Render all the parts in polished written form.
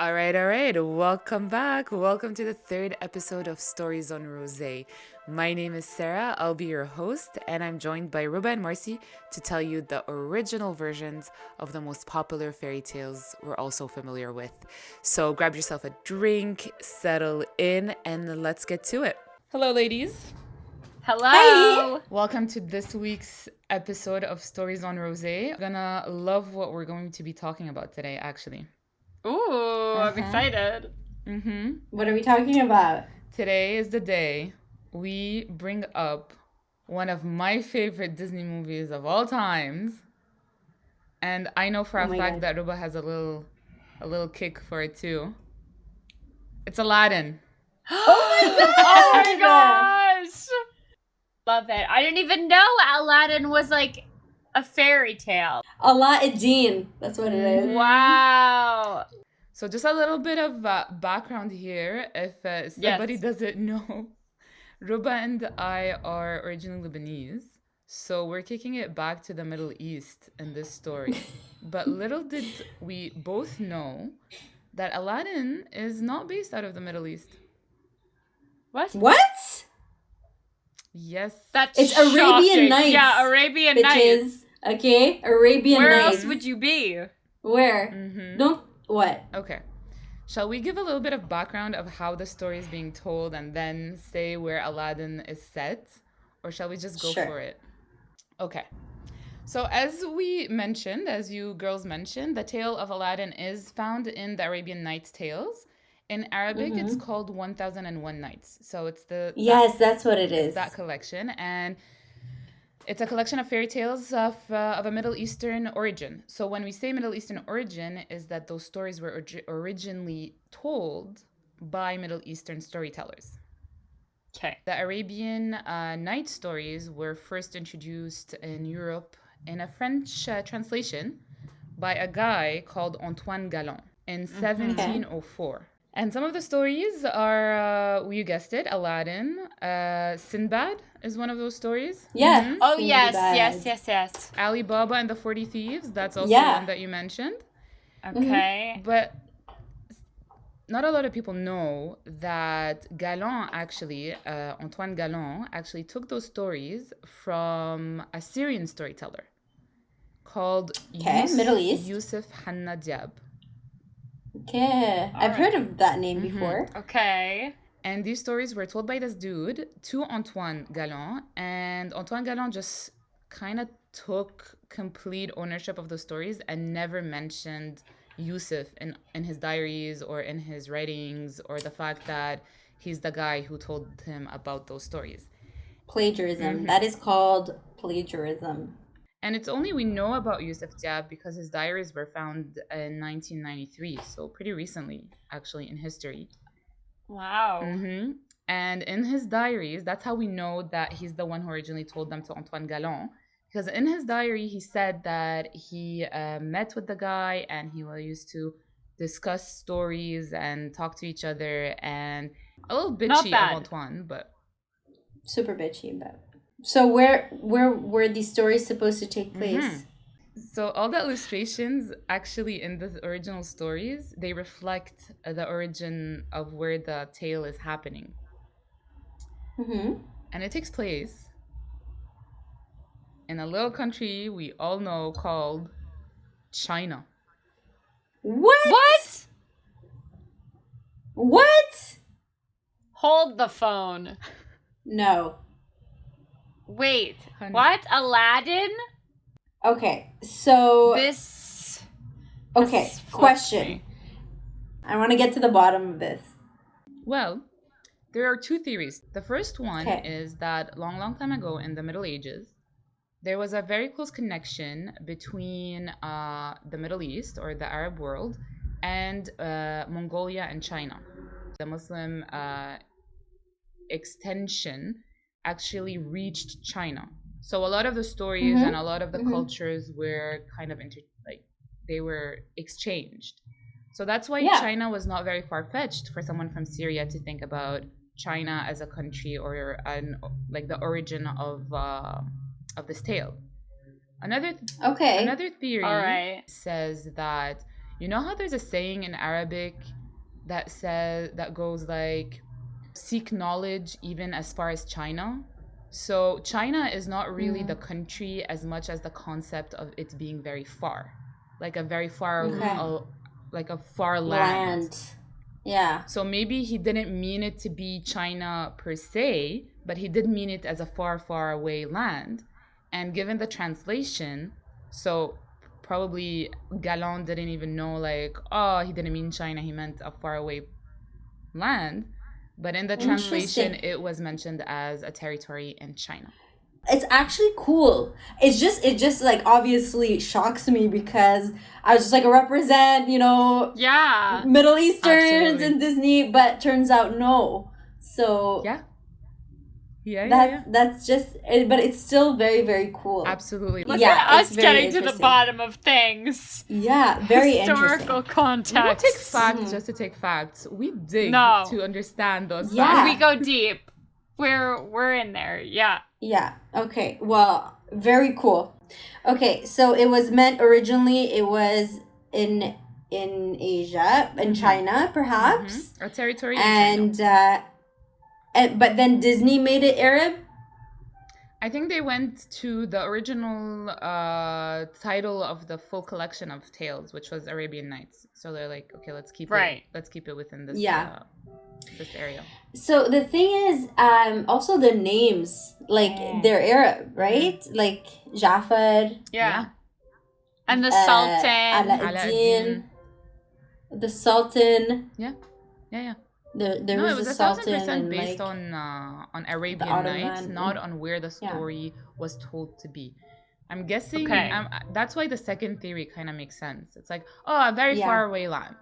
All right. Welcome back. Welcome to the third episode of Stories on Rosé. My name is Sarah. I'll be your host, and I'm joined by Ruba and Marcy to tell you the original versions of the most popular fairy tales we're also familiar with. So grab yourself a drink, settle in, and let's get to it. Hello, ladies. Hello. Welcome to this week's episode of Stories on Rosé. I'm gonna love what we're going to be talking about today, actually. Ooh, I'm excited. What are we talking about? Today is the day we bring up one of my favorite Disney movies of all times. And I know for a fact that Ruba has a little kick for it too. It's Aladdin. Oh my gosh. Love it. I didn't even know Aladdin was like a fairy tale. Aladdin. That's what it is. Wow. So just a little bit of background here, if somebody doesn't know. Ruba and I are originally Lebanese, so we're kicking it back to the Middle East in this story. But little did we both know that Aladdin is not based out of the Middle East. What? Yes. It's Arabian Nights. Yeah, Arabian Nights. Okay, Arabian Where Nights. else would you be? Where? What? Okay. Shall we give a little bit of background of how the story is being told and then say where Aladdin is set? Or shall we just go for it? Okay. So as we mentioned, as you girls mentioned, the tale of Aladdin is found in the Arabian Nights tales. In Arabic, it's called 1001 Nights. So it's that's what it is. That collection. And it's a collection of fairy tales of a Middle Eastern origin. So when we say Middle Eastern origin, is that those stories were originally told by Middle Eastern storytellers. Okay. The Arabian Night stories were first introduced in Europe in a French translation by a guy called Antoine Galland in 1704. And some of the stories are, you guessed it, Aladdin. Sinbad is one of those stories. Yeah. Oh, yes. Ali Baba and the 40 Thieves, that's also one that you mentioned. Okay. But not a lot of people know that Galland actually, Antoine Galland, actually took those stories from a Syrian storyteller called Middle East. Yusuf Hanna Diab. Okay. I've heard of that name before. Okay. And these stories were told by this dude to Antoine Galland. And Antoine Galland just kind of took complete ownership of the stories and never mentioned Yusuf in his diaries or in his writings or the fact that he's the guy who told him about those stories. Plagiarism. That is called plagiarism. And it's only we know about Yusuf Diab because his diaries were found in 1993, so pretty recently, actually, in history. Wow. And in his diaries, that's how we know that he's the one who originally told them to Antoine Galland. Because in his diary, he said that he met with the guy and he used to discuss stories and talk to each other, and a little bitchy of Antoine, but... Super bitchy, but... So where were these stories supposed to take place? So all the illustrations actually in the original stories, they reflect the origin of where the tale is happening. And it takes place in a little country we all know called China. What? Hold the phone. No. Wait, what? Aladdin? Okay, so... Okay, question. I want to get to the bottom of this. Well, there are two theories. The first one is that long time ago in the Middle Ages, there was a very close connection between the Middle East or the Arab world and Mongolia and China. The Muslim extension actually reached China. So a lot of the stories and a lot of the cultures were kind of they were exchanged. So that's why China was not very far-fetched for someone from Syria to think about China as a country or the origin of this tale. Another theory says that You know how there's a saying in Arabic that goes like, seek knowledge even as far as China? So China is not really the country as much as the concept of it being very far, like a very far, like a far land. Yeah. So maybe he didn't mean it to be China per se, but he did mean it as a far, far away land. And given the translation, so probably Galan didn't even know, like, oh, he didn't mean China, he meant a far away land. But in the translation, it was mentioned as a territory in China. It's actually cool. It just like obviously shocks me because I was just like, represent, Middle Easterns in Disney, but turns out no. So that's just, but it's still very, very cool. Absolutely. Look at us getting to the bottom of things. Yeah, very historical context. We don't take facts just to take facts. We dig to understand those facts. We go deep. We're in there. Yeah. Yeah. Okay. Well, very cool. Okay, so it was meant originally. It was in Asia, in China, perhaps. A territory in China. But then Disney made it Arab? I think they went to the original title of the full collection of tales, which was Arabian Nights. So they're like, okay, let's keep it within this this area. So the thing is, also the names, like they're Arab, right? Like Jafar. Yeah. And the Sultan. Aladdin. The Sultan. Yeah. There it was a Sultan 1,000% based on Arabian Nights, not on where the story was told to be. I'm guessing that's why the second theory kind of makes sense. It's like, a very far away land.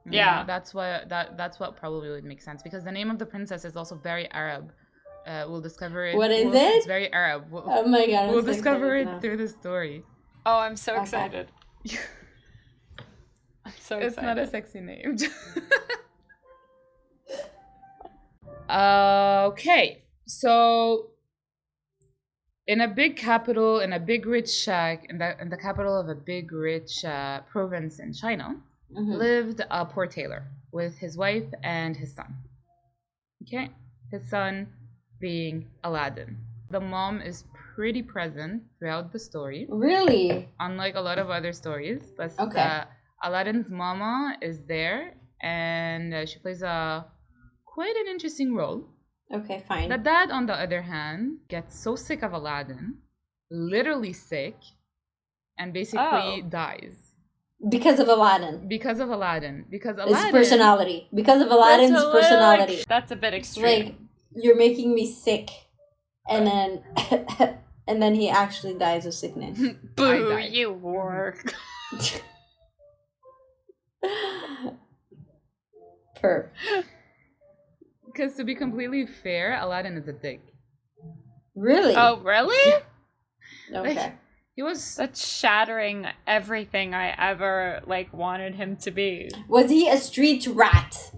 That's what probably would make sense, because the name of the princess is also very Arab. We'll discover it. What is it? It's very Arab. Oh my god! We'll discover it through the story. Oh, I'm so excited. I'm so excited. It's not a sexy name. Okay, so in a big capital, in a big rich shack, in the capital of a big rich province in China, lived a poor tailor with his wife and his son. Okay, his son being Aladdin. The mom is pretty present throughout the story. Really? Unlike a lot of other stories, but Aladdin's mama is there, and she plays quite an interesting role. Okay, fine. The dad, on the other hand, gets so sick of Aladdin, literally sick, and basically dies. Because of Aladdin. Because Aladdin. His personality. Because of Aladdin's personality. That's a bit extreme. Like, you're making me sick. And then he actually dies of sickness. Boo, you work. Perf. Because to be completely fair, Aladdin is a dick. Really? Oh, really? Okay. That's shattering everything I ever wanted him to be. Was he a street rat?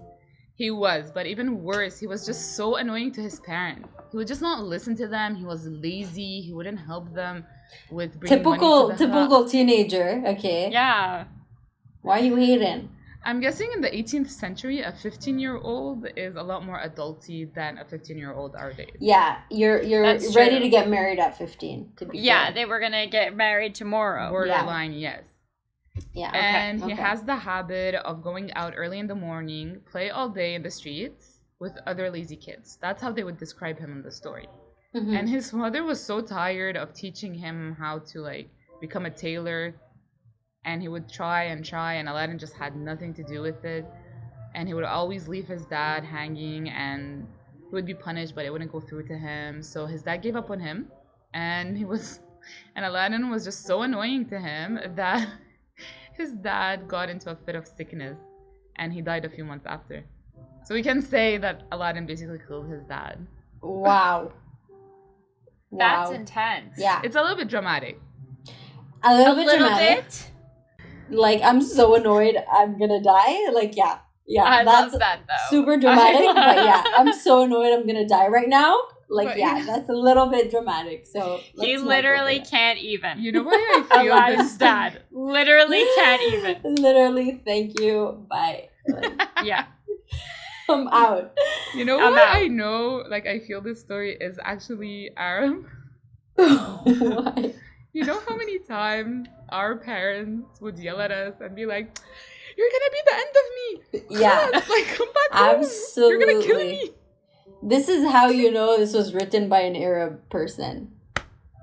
He was, but even worse, he was just so annoying to his parents. He would just not listen to them. He was lazy. He wouldn't help them with bringing money to the typical teenager. Okay. Yeah. Why are you hating? I'm guessing in the 18th century, a 15-year-old is a lot more adulty than a 15-year-old our days. Yeah, you're ready to get married at 15. To be fair. They were gonna get married tomorrow. Borderline, yes. Yeah. And he has the habit of going out early in the morning, play all day in the streets with other lazy kids. That's how they would describe him in the story. Mm-hmm. And his mother was so tired of teaching him how to become a tailor. And he would try, and Aladdin just had nothing to do with it. And he would always leave his dad hanging, and he would be punished, but it wouldn't go through to him. So his dad gave up on him, and Aladdin was just so annoying to him that his dad got into a fit of sickness, and he died a few months after. So we can say that Aladdin basically killed his dad. Wow. That's intense. Yeah. It's a little bit dramatic. A little bit? I'm so annoyed I'm gonna die. I love that though. Super dramatic, but yeah, I'm so annoyed I'm gonna die right now. Like, yeah, that's a little bit dramatic. So he literally can't even. You know why I feel Aladdin's dad literally can't even. Literally, thank you. Bye. Like, yeah. I'm out. You know what? I know, like, I feel this story is actually Arab. Why? You know how many times our parents would yell at us and be like, "You're gonna be the end of me." Yeah. Like, come back home. Absolutely. You're gonna kill me. This is how you know this was written by an Arab person.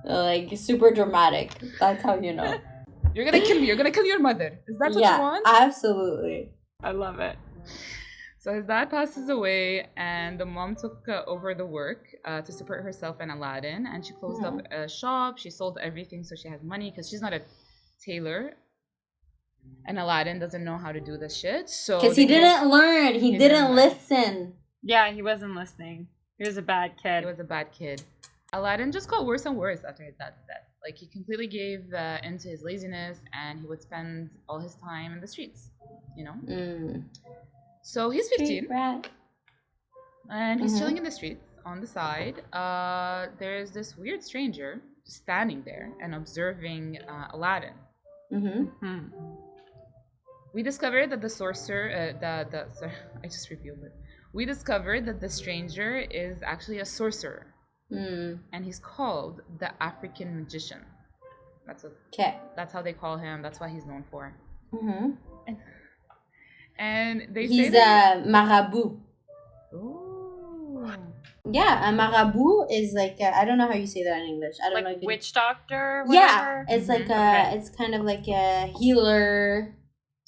Like, super dramatic. That's how you know. You're gonna kill me. You're gonna kill your mother. Is that what you want? Absolutely. I love it. So his dad passes away, and the mom took over the work to support herself and Aladdin, and she closed up a shop. She sold everything so she has money because she's not a tailor, and Aladdin doesn't know how to do this shit. So because he didn't learn, he didn't listen. Yeah, he wasn't listening. He was a bad kid. He was a bad kid. Aladdin just got worse and worse after his dad's death. Like, he completely gave into his laziness, and he would spend all his time in the streets, you know? So he's 15, and he's chilling in the streets. On the side, there's this weird stranger standing there and observing Aladdin. We discovered that the sorcerer, sorry, I just revealed it. We discovered that the stranger is actually a sorcerer, and he's called the African magician. That's how they call him. That's what he's known for. And they say he's a marabout. Ooh. Yeah, a marabout is like I don't know how you say that in English. I don't know. Like witch doctor. Yeah, it's like it's kind of like a healer.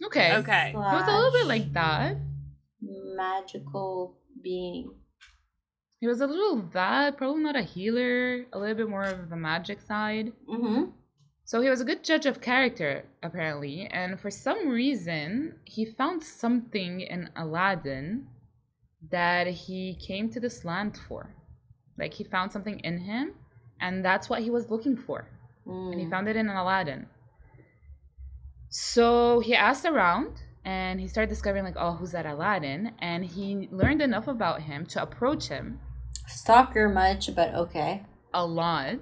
Okay. It was a little bit like that. Magical being. He was a little that, probably not a healer. A little bit more of the magic side. So he was a good judge of character, apparently, and for some reason, he found something in Aladdin that he came to this land for. Like, he found something in him, and that's what he was looking for. And he found it in Aladdin. So he asked around, and he started discovering, like, oh, who's that Aladdin? And he learned enough about him to approach him. Stalker much, but okay. A lot.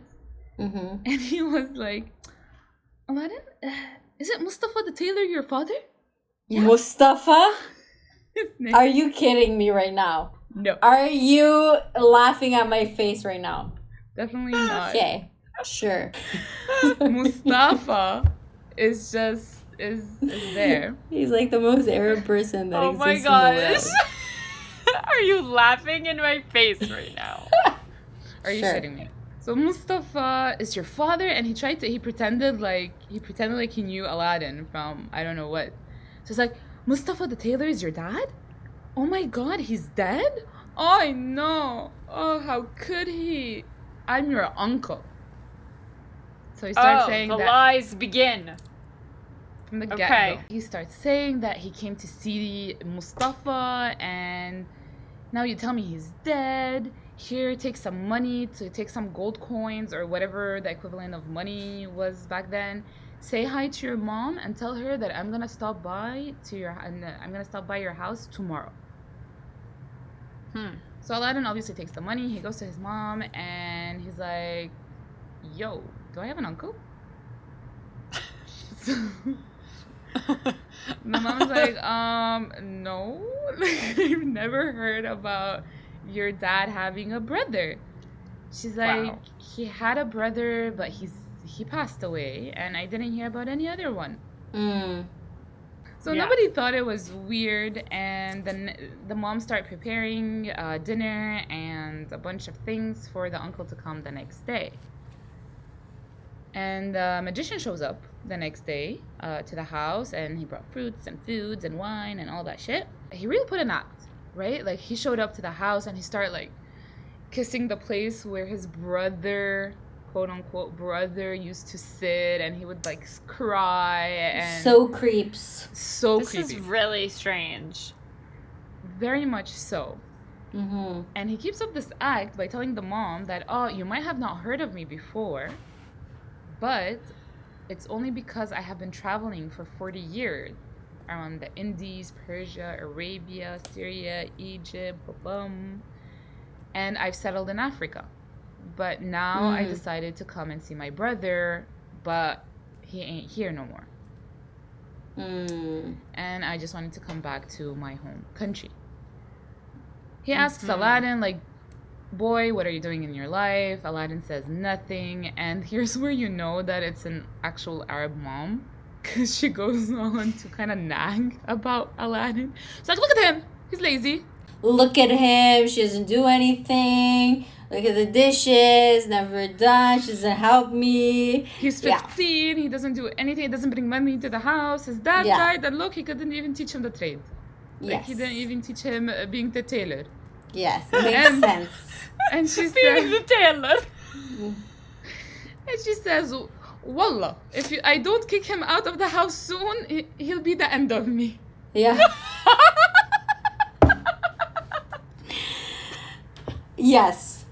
And he was like, Aladdin, is it Mustafa the tailor your father? Yeah. Mustafa? Are you kidding me right now? No. Are you laughing at my face right now? Definitely not. Okay, sure. Mustafa is there. He's like the most Arab person that exists in the world. Are you laughing in my face right now? Are you shitting me? So Mustafa is your father, and he pretended like he knew Aladdin from I don't know what. So it's like, Mustafa the tailor is your dad? Oh my god, he's dead? Oh no. Oh, how could he? I'm your uncle. So he starts saying the that lies begin. From the get-go. He starts saying that he came to see Mustafa, and now you tell me he's dead. Here, take some money, take some gold coins or whatever the equivalent of money was back then. Say hi to your mom and tell her that I'm gonna stop by your house tomorrow. So Aladdin obviously takes the money. He goes to his mom and he's like, "Yo, do I have an uncle?" My mom's like, no, I've never heard about your dad having a brother. She's like, he had a brother, but he passed away, and I didn't hear about any other one. So nobody thought it was weird, and then the mom started preparing dinner and a bunch of things for the uncle to come the next day. And the magician shows up the next day to the house, and he brought fruits and foods and wine and all that shit. He really put an act, right? Like, he showed up to the house and he started like kissing the place where his brother, quote unquote brother, used to sit, and he would like cry and so creeps. So this creepy. This is really strange. Very much so. And he keeps up this act by telling the mom that, oh, you might have not heard of me before, but it's only because I have been traveling for 40 years around the Indies, Persia, Arabia, Syria, Egypt, and I've settled in Africa. But now I decided to come and see my brother, but he ain't here no more. And I just wanted to come back to my home country. He asks Aladdin, like, boy, what are you doing in your life? Aladdin says nothing. And here's where you know that it's an actual Arab mom, because she goes on to kind of nag about Aladdin. She's like, look at him. He's lazy. Look at him. She doesn't do anything. Look at the dishes. Never done. She doesn't help me. He's 15. He doesn't do anything. He doesn't bring money to the house. His dad died. And look, he couldn't even teach him the trade. Like, he didn't even teach him being the tailor. Yes, it makes sense. And she being the tailor. And she says, Wallah, if I don't kick him out of the house soon, he'll be the end of me. Yeah. Yes.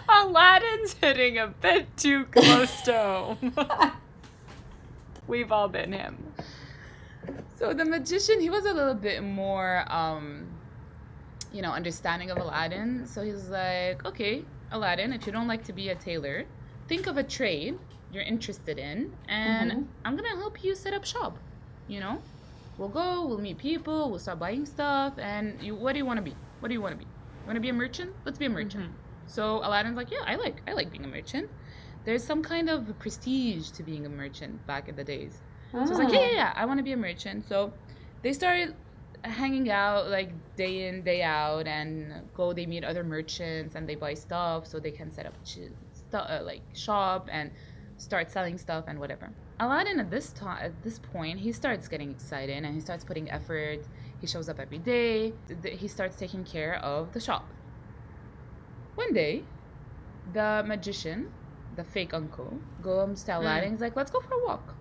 Aladdin's hitting a bit too close to home. We've all been him. So the magician, he was a little bit more, understanding of Aladdin. So he's like, okay, Aladdin, if you don't like to be a tailor, think of a trade you're interested in, and I'm going to help you set up shop, We'll go, we'll meet people, we'll start buying stuff, and what do you want to be? What do you want to be? You want to be a merchant? Let's be a merchant. So Aladdin's like, yeah, I like being a merchant. There's some kind of prestige to being a merchant back in the days. So it's like, yeah, I want to be a merchant. So they started hanging out like day in, day out, and they meet other merchants and they buy stuff so they can set up shop and start selling stuff and whatever. Aladdin at this point, he starts getting excited and he starts putting effort. He shows up every day. He starts taking care of the shop. One day, the magician, the fake uncle, goes to Aladdin. He's like, let's go for a walk.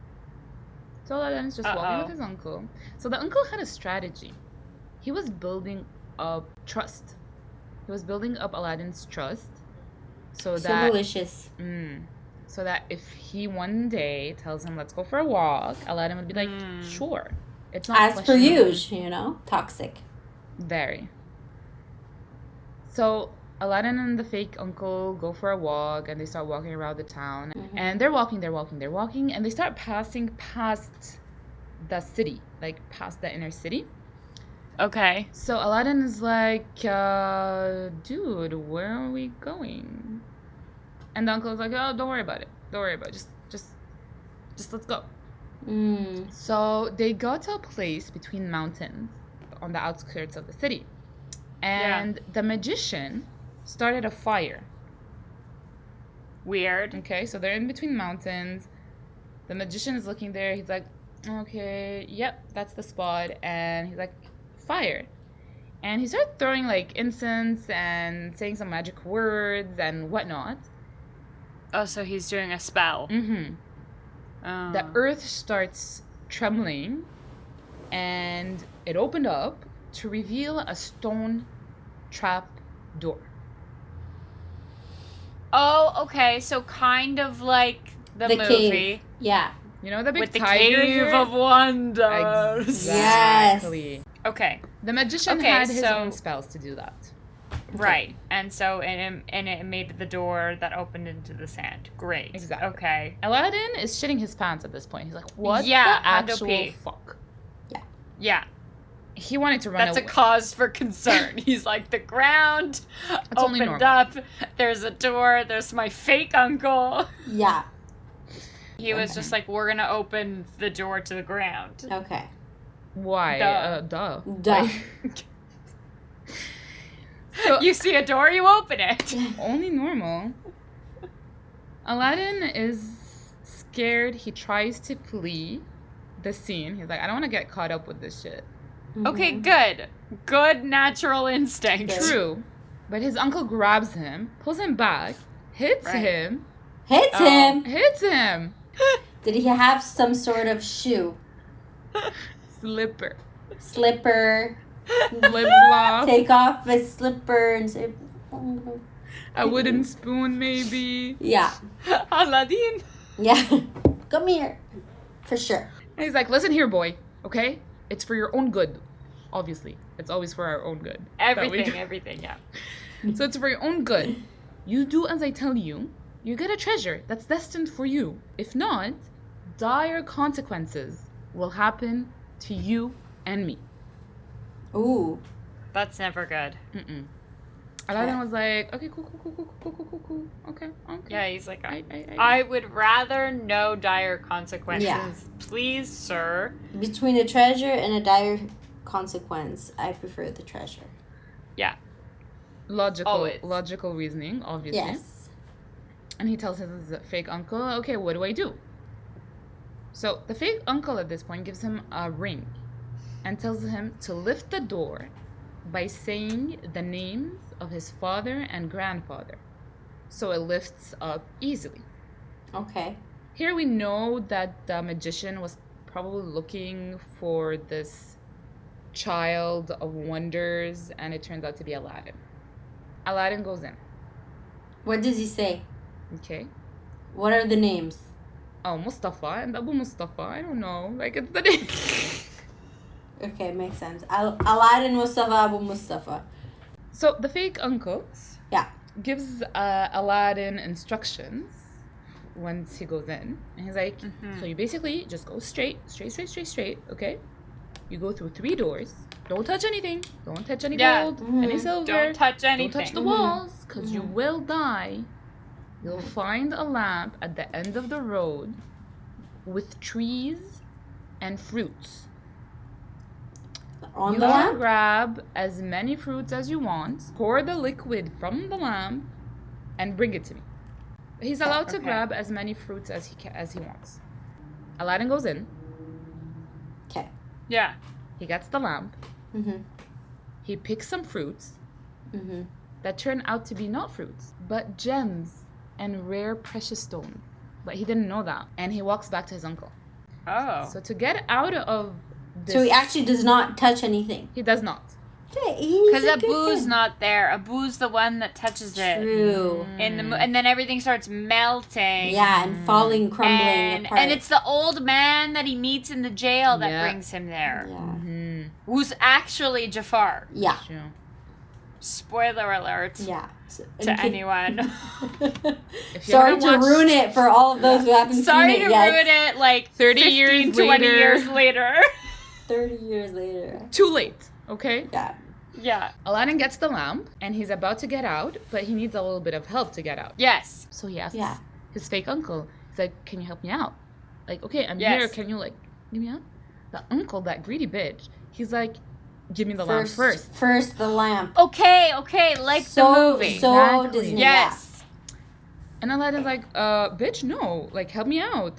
So Aladdin's just walking with his uncle. So the uncle had a strategy. He was building up trust. He was building up Aladdin's trust. So malicious. So that if he one day tells him, let's go for a walk, Aladdin would be like, sure. It's not as per usual, toxic. Very. So Aladdin and the fake uncle go for a walk, and they start walking around the town. And they're walking, and they start passing past the city, like past the inner city. Okay. So Aladdin is like, dude, where are we going? And the uncle is like, oh, don't worry about it. Just let's go. So they got to a place between mountains on the outskirts of the city. And the magician started a fire. Weird. Okay, so they're in between mountains. The magician is looking there. He's like, okay, yep, that's the spot. And he's like, fire. And he started throwing like incense and saying some magic words and whatnot. Oh, so he's doing a spell. The earth starts trembling, and it opened up to reveal a stone trap door. Oh, okay. So kind of like the movie. Cave. Yeah. You know the big with the tiger Cave of Wonders. Exactly. Yes. Okay. The magician had his own spells to do that. Right. And so it made the door that opened into the sand. Great. Exactly. Okay. Aladdin is shitting his pants at this point. He's like, what the actual fuck? Yeah. He wanted to run away. That's a cause for concern. He's like, the ground opened up. There's a door. There's my fake uncle. Yeah. He was just like, we're going to open the door to the ground. Okay. Why? Duh. So, you see a door, you open it. Only normal. Aladdin is scared. He tries to flee the scene. He's like, I don't want to get caught up with this shit. Okay, good. Good natural instinct. True. But his uncle grabs him, pulls him back, hits him. Hits him? Hits him. Did he have some sort of shoe? Slipper. Flip-flop. Take off his slipper and say... A wooden spoon, maybe. Yeah. Aladdin. Yeah. Come here. For sure. And he's like, listen here, boy. Okay? It's for your own good. Obviously. It's always for our own good. Everything, yeah. So it's for your own good. You do as I tell you, you get a treasure that's destined for you. If not, dire consequences will happen to you and me. Ooh. That's never good. Aladdin was like, okay, cool. Okay. Yeah, he's like, I would rather no dire consequences. Yeah. Please, sir. Between a treasure and a dire consequence, I prefer the treasure. Yeah. Logical reasoning, obviously. Yes. And he tells his fake uncle, okay, what do I do? So the fake uncle at this point gives him a ring and tells him to lift the door by saying the names of his father and grandfather. So it lifts up easily. Okay. Here we know that the magician was probably looking for this child of wonders, and it turns out to be Aladdin. Aladdin goes in. What does he say? Okay. What are the names? Oh, Mustafa and Abu Mustafa. I don't know. Like, it's the name. Okay, makes sense. Aladdin, Mustafa, Abu Mustafa. So the fake uncle gives Aladdin instructions once he goes in. And he's like, so you basically just go straight, okay? You go through 3 doors. Don't touch anything. Don't touch any gold, any silver. Don't touch anything. Don't touch the walls, because you will die. You'll find a lamp at the end of the road with trees and fruits. On you the can lamp? grab as many fruits as you want, pour the liquid from the lamp, and bring it to me. He's allowed to grab as many fruits as he wants. Aladdin goes in. Okay. Yeah. He gets the lamp. He picks some fruits that turn out to be not fruits, but gems and rare precious stones. But he didn't know that. And he walks back to his uncle. Oh. So to get out of this... So he actually does not touch anything. He does not. Because Abu's not there. Abu's the one that touches it. True. And then everything starts melting. Yeah, and falling, crumbling apart. And it's the old man that he meets in the jail that brings him there. Yeah. Who's actually Jafar. Yeah. True. Spoiler alert. Yeah. To anyone. Sorry to ruin it for all of those who haven't seen it Sorry yet. to ruin it like 30 20 years later. 30 years later. Too late, okay? Yeah. Yeah. Aladdin gets the lamp, and he's about to get out, but he needs a little bit of help to get out. Yes. So he asks his fake uncle, he's like, can you help me out? Like, okay, I'm here, can you, like, give me out? The uncle, that greedy bitch, he's like, give me the lamp first. First the lamp. Okay, like the movie. So Disney. Yes. And Aladdin's like, bitch, no, like, help me out.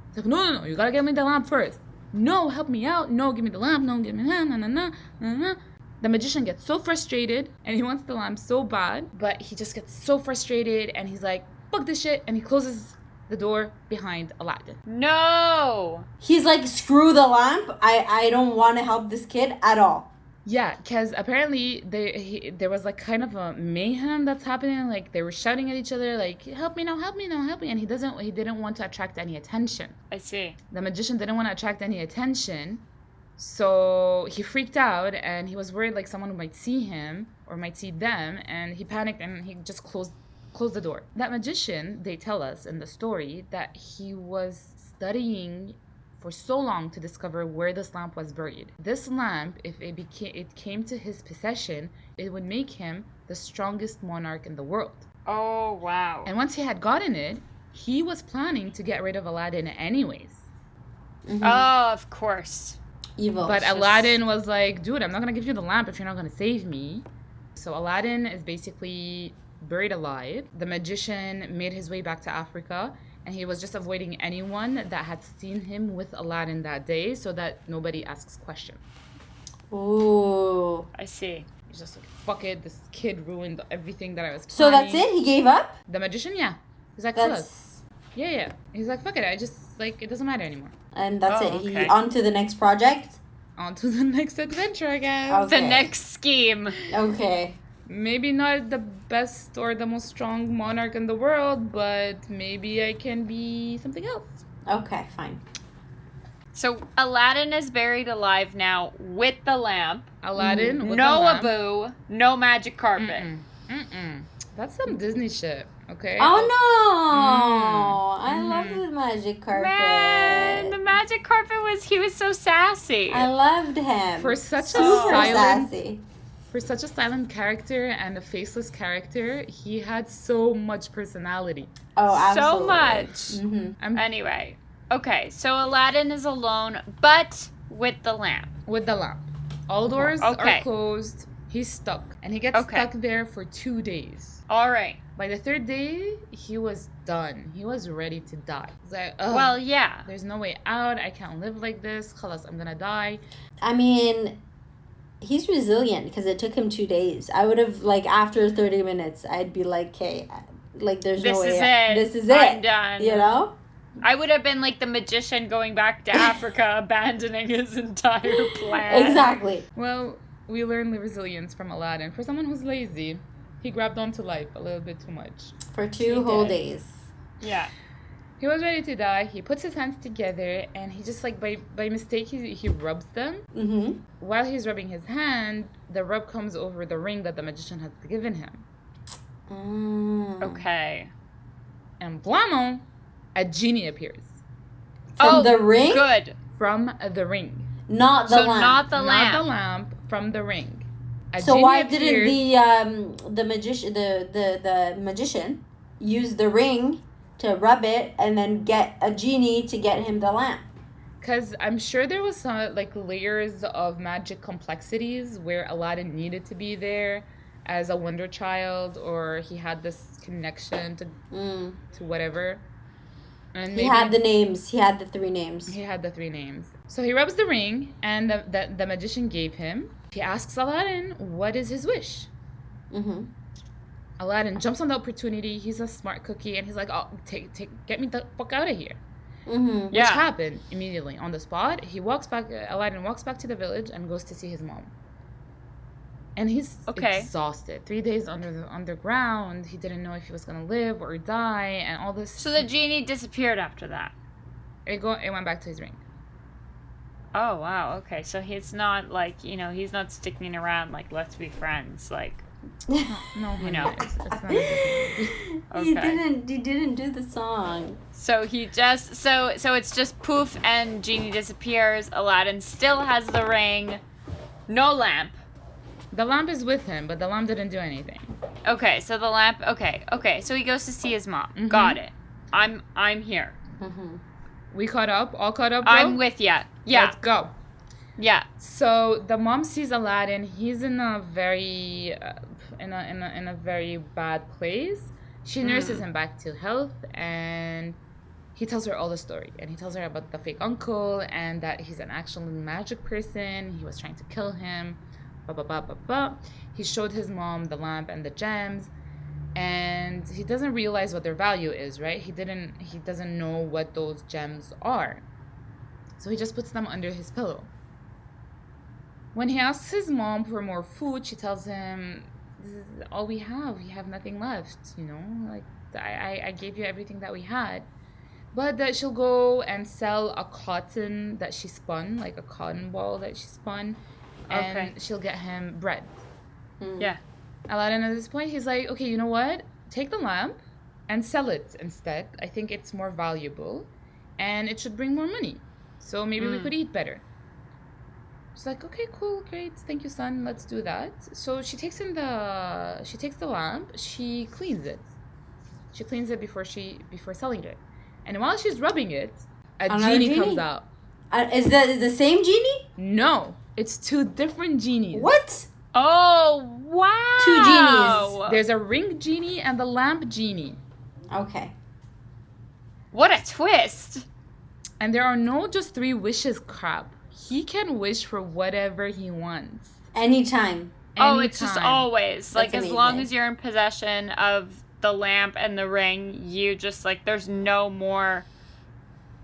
He's like, no, you gotta give me the lamp first. No, help me out. No, give me the lamp. No, give me the The magician gets so frustrated, and he wants the lamp so bad, but he just gets so frustrated, and he's like, fuck this shit, and he closes the door behind Aladdin. No! He's like, screw the lamp. I don't want to help this kid at all. Yeah, because apparently there was like kind of a mayhem that's happening. Like they were shouting at each other, like, help me now, and he didn't want to attract any attention. I see. The magician didn't want to attract any attention. So he freaked out, and he was worried like someone might see him or might see them, and he panicked and he just closed the door. That magician, they tell us in the story that he was studying for so long to discover where this lamp was buried. This lamp, if it came to his possession, it would make him the strongest monarch in the world. Oh, wow. And once he had gotten it, he was planning to get rid of Aladdin anyways. Oh, of course. Evil. But Aladdin was like, dude, I'm not going to give you the lamp if you're not going to save me. So Aladdin is basically buried alive. The magician made his way back to Africa, and he was just avoiding anyone that had seen him with Aladdin that day so that nobody asks questions. Ooh. I see. He's just like, fuck it, this kid ruined everything that I was planning. So that's it? He gave up? The magician, yeah. He's like, fuck. Yeah. He's like, fuck it, I just, like, it doesn't matter anymore. And that's it. Okay. He on to the next project? On to the next adventure, I guess. Okay. The next scheme. Okay. Maybe not the best or the most strong monarch in the world, but maybe I can be something else. Okay, fine. So Aladdin is buried alive now with the lamp. Aladdin with no the lamp. Abu, no magic carpet. That's some Disney shit, okay? Oh no! I love the magic carpet. Man, the magic carpet he was so sassy. I loved him. For such sassy. For such a silent character and a faceless character, he had so much personality. Oh, absolutely. So much. Anyway, okay, so Aladdin is alone, but with the lamp. With the lamp. All doors are closed. He's stuck. And he gets stuck there for 2 days. All right. By the 3rd day, he was done. He was ready to die. He's like, well, yeah. There's no way out. I can't live like this. Khalas, I'm gonna die. I mean, he's resilient because it took him 2 days. I would have, like, after 30 minutes, I'd be like, okay, like, there's no way. This is it. I'm done. You know? I would have been like the magician going back to Africa, abandoning his entire plan. Exactly. Well, we learn the resilience from Aladdin. For someone who's lazy, he grabbed onto life a little bit too much. For 2 whole days. Yeah. He was ready to die. He puts his hands together and he just like by mistake he rubs them. Mm-hmm. While he's rubbing his hand, the rub comes over the ring that the magician has given him. Okay. And blammo, a genie appears. From the ring? Good. From the ring. Not the lamp. Not the lamp. Not the lamp, from the ring. So why didn't the magician use the ring to rub it and then get a genie to get him the lamp? Because I'm sure there was some like layers of magic complexities where Aladdin needed to be there as a wonder child, or he had this connection to whatever. And he had the names. He had the 3 names. He had the 3 names. So he rubs the ring, and the magician gave him. He asks Aladdin, what is his wish? Mm-hmm. Aladdin jumps on the opportunity. He's a smart cookie, and he's like, oh, get me the fuck out of here. Mm-hmm. Which happened immediately on the spot. Aladdin walks back to the village and goes to see his mom. And he's exhausted. 3 days under the underground. He didn't know if he was going to live or die and all this. So the genie disappeared after that? It went back to his ring. Oh, wow. Okay. So he's not like, he's not sticking around like, let's be friends. Like, no, it's not a He didn't do the song. So he just, so it's just poof and genie disappears. Aladdin still has the ring. No lamp. The lamp is with him, but the lamp didn't do anything. Okay, so the lamp. Okay. So he goes to see his mom. Mm-hmm. Got it. I'm here. Mm-hmm. We caught up. All caught up. Bro? I'm with ya. Yeah. Let's go. Yeah. So the mom sees Aladdin. He's in a very, in a very bad place. She nurses him back to health, and he tells her all the story. And he tells her about the fake uncle and that he's an actual magic person. He was trying to kill him. He showed his mom the lamp and the gems, and he doesn't realize what their value is, right? He doesn't know what those gems are. So he just puts them under his pillow. When he asks his mom for more food, she tells him, this is all we have. We have nothing left, Like, I gave you everything that we had. But that she'll go and sell a cotton that she spun, like a cotton ball that she spun, and she'll get him bread. Yeah. Aladdin, at this point, he's like, okay, you know what? Take the lamp and sell it instead. I think it's more valuable, and it should bring more money. So maybe we could eat better. She's like, okay, cool, great. Thank you, son. Let's do that. So she takes the lamp. She cleans it. She cleans it before selling it. And while she's rubbing it, a genie comes out. Is the same genie? No. It's 2 different genies. What? Oh, wow. 2 genies. There's a ring genie and the lamp genie. Okay. What a twist. And there are no just 3 wishes crap. He can wish for whatever he wants. Anytime. Oh, it's just always. Like, That's as long as you're in possession of the lamp and the ring, you just, like, there's no more,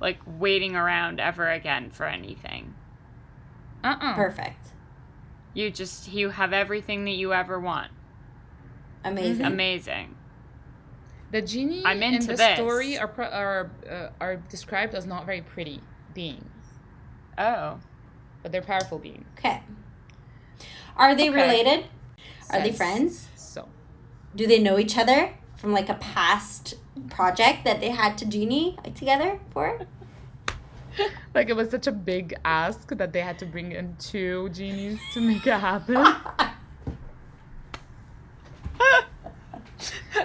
like, waiting around ever again for anything. Perfect. You have everything that you ever want. Amazing. Amazing. The genie in the story are described as not very pretty beings. Oh. But they're powerful beings. Okay. Are they related? Are they friends? So. do they know each other from like a past project that they had to genie together for? Like it was such a big ask that they had to bring in 2 genies to make it happen.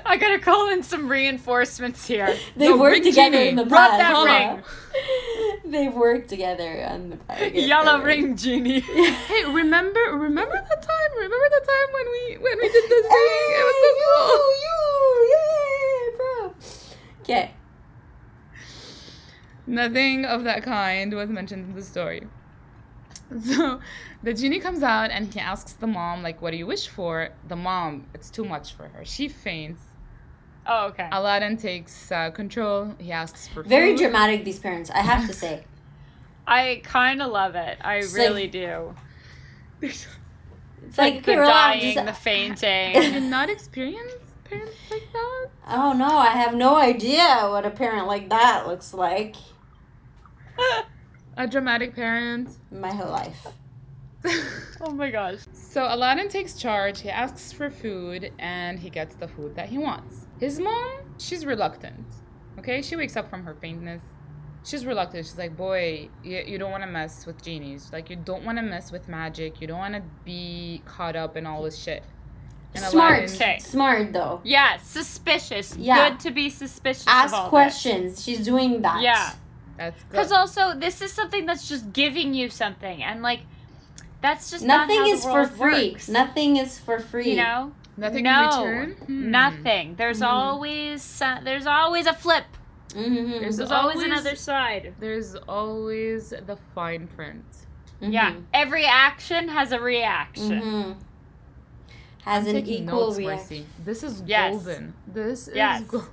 I gotta call in some reinforcements here. They've worked together in the past. Rub that ring. They've worked together on the past. Yellow ring genie. Hey, remember the time? Remember the time when we did this thing? It was so cool. Yeah, bro. Okay. Nothing of that kind was mentioned in the story. So the genie comes out and he asks the mom, like, what do you wish for? The mom, it's too much for her. She faints. Oh, okay. Aladdin takes control. He asks for Very food. dramatic, these parents, I have to say. I kind of love it. I really do. It's like the dying, the fainting. Did you not experience parents like that? Oh, no, I have no idea what a parent like that looks like. A dramatic parent. My whole life. Oh my gosh. So Aladdin takes charge, he asks for food, and he gets the food that he wants. His mom, she's reluctant. Okay? She wakes up from her faintness. She's reluctant. She's like, boy, you don't want to mess with genies. Like, you don't want to mess with magic. You don't want to be caught up in all this shit. And Smart. Okay. Smart, though. Yeah, suspicious. Yeah. Good to be suspicious Ask of all questions. this. She's doing that. Yeah. That's good. Because also, this is something that's just giving you something. And, like, that's just Nothing not how is the for world free. works. Nothing is for free. You know? Nothing no, in return? Nothing. There's always a flip. Mm-hmm. There's always another side. There's always the fine print. Mm-hmm. Yeah. Every action has a reaction. Mm-hmm. Has I'm an taking equal notes, reaction. Marcy. This is Yes. golden. This Yes. is golden.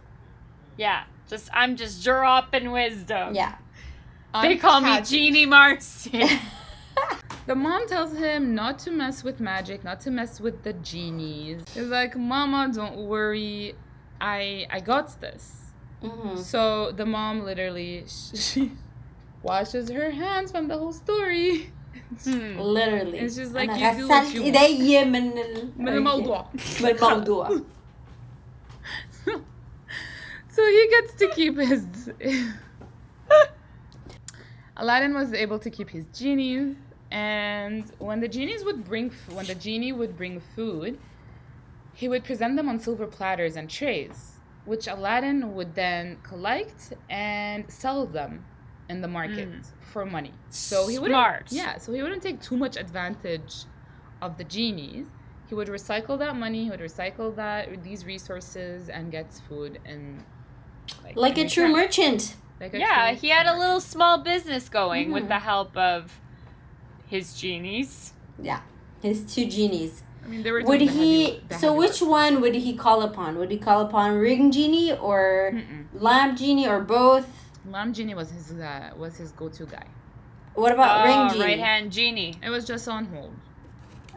Yeah. I'm just dropping wisdom. Yeah. They call me Uncatchy. Genie Marcy. The mom tells him not to mess with magic, not to mess with the genies. He's like, Mama, don't worry. I got this. Mm-hmm. So the mom literally, she washes her hands from the whole story. Literally. And she's like, أنا you do what غسلت you want. إيدي من الموضوع. من الموضوع. So he gets to keep his... Aladdin was able to keep his genies, and when the genie would bring food, he would present them on silver platters and trays, which Aladdin would then collect and sell them in the market for money. So he Smart. so he wouldn't take too much advantage of the genies. He would recycle that money, he would recycle these resources and gets food and Like a true merchant. He had a little small business going with the help of his genies. Yeah, his 2 genies. I mean, they were Would doing he? So which one would he call upon? Would he call upon ring genie or lamp genie or both? Lamp genie was his go-to guy. What about ring genie? Right hand genie. It was just on hold.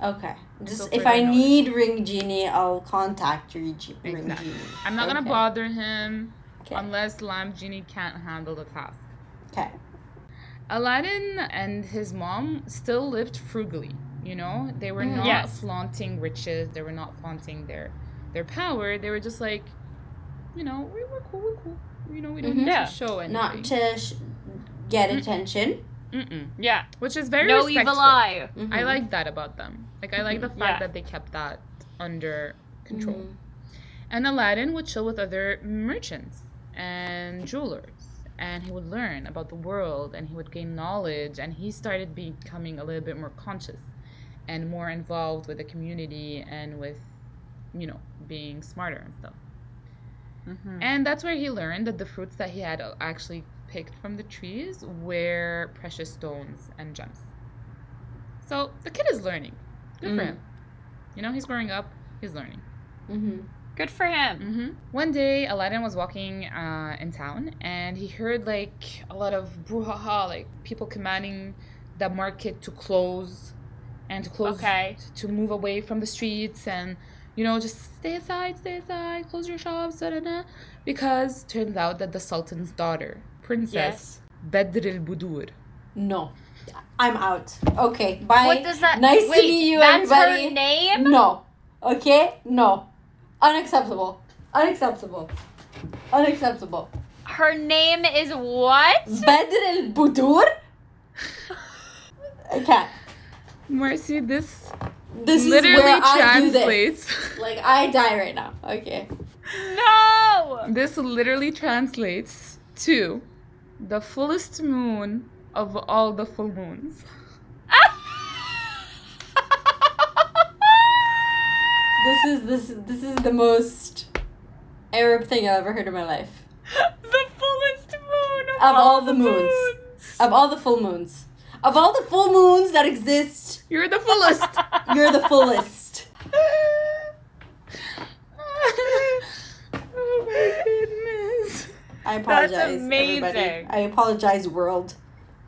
Okay. Just So if for I their need ring genie, I'll contact ring Exactly. genie. I'm not gonna bother him Okay. unless Lamp Genie can't handle the task. Okay. Aladdin and his mom still lived frugally. You know, they were not flaunting riches. They were not flaunting their power. They were just like, you know, we're cool. You know, we don't need to show anything. Not to get attention. Yeah. Which is very no respectful. evil eye. Mm-hmm. I like that about them. Like, I like the fact that they kept that under control. Mm-hmm. And Aladdin would chill with other merchants and jewelers. And he would learn about the world. And he would gain knowledge. And he started becoming a little bit more conscious. And more involved with the community. And with, you know, being smarter and stuff. Mm-hmm. And that's where he learned that the fruits that he had actually picked from the trees were precious stones and gems. So the kid is learning. Good for him. You know, he's growing up. He's learning. Mm-hmm. Good for him. Mm-hmm. One day, Aladdin was walking in town, and he heard like a lot of brouhaha, like people commanding the market to close, and to move away from the streets, and you know, just stay aside, close your shops, because turns out that the Sultan's daughter, Princess Badr al-Budur. No. I'm out. Okay, bye. What does that... Nice to meet you, that's everybody. her name? No. Okay? No. Unacceptable. Unacceptable. Unacceptable. Her name is what? Badr al-Budur? I can't. Marcy, this literally is where translates. Like, I die right now. Okay. No! This literally translates to the fullest moon of all the full moons. This is the most Arab thing I've ever heard in my life. The fullest moon of all the moons. Of all the full moons. Of all the full moons that exist, you're the fullest. You're the fullest. Oh my goodness. I apologize. That's amazing. Everybody. I apologize, world.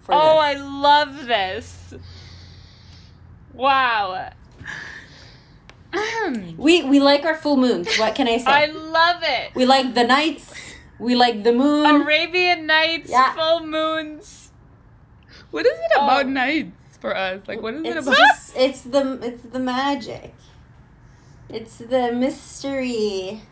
For oh, this. I love this. Wow. We like our full moons. What can I say? I love it. We like the nights. We like the moon. Arabian Nights, full moons. What is it about nights for us? Like, what is it about? It's the magic. It's the mystery.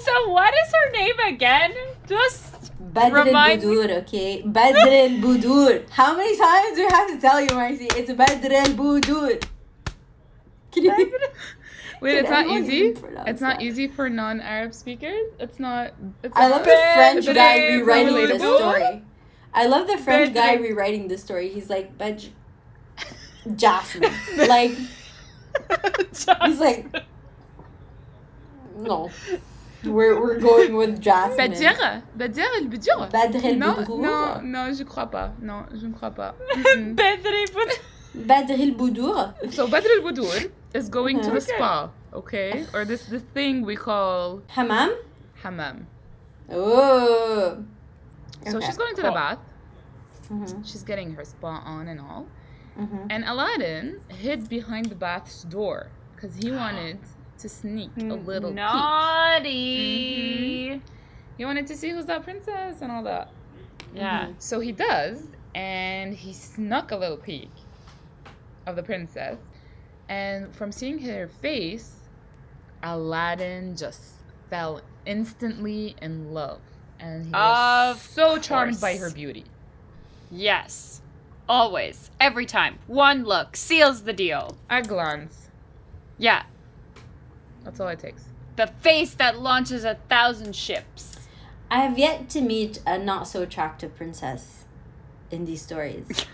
So what is her name again? Just Badr al-Budur, okay? Badr al-Budur. How many times do I have to tell you, Marcy? It's Badr al-Budur. Can you... Wait, it's not easy? It's not easy for non-Arab speakers? I love the French guy rewriting this story. I love the French guy rewriting this story. He's like, Jasmine. Like, he's like, no. We're going with Jasmine. Badr al-Budur. Badr al-Budur. Non, je crois pas. Non, je ne crois pas. Badr al-Budur. So Badr al-Budur is going to the spa, okay? Or this thing we call... Hammam? Hammam. Oh. So she's going to the bath. Mm-hmm. She's getting her spa on and all. Mm-hmm. And Aladdin hid behind the bath's door because he wanted to sneak a little Naughty. peek. He wanted to see who's that princess and all that. Yeah. Mm-hmm. So he does, and he snuck a little peek of the princess. And from seeing her face, Aladdin just fell instantly in love. And he was so charmed by her beauty. Yes. Always. Every time. One look seals the deal. At glance. Yeah. That's all it takes. The face that launches 1,000 ships. I have yet to meet a not so attractive princess in these stories.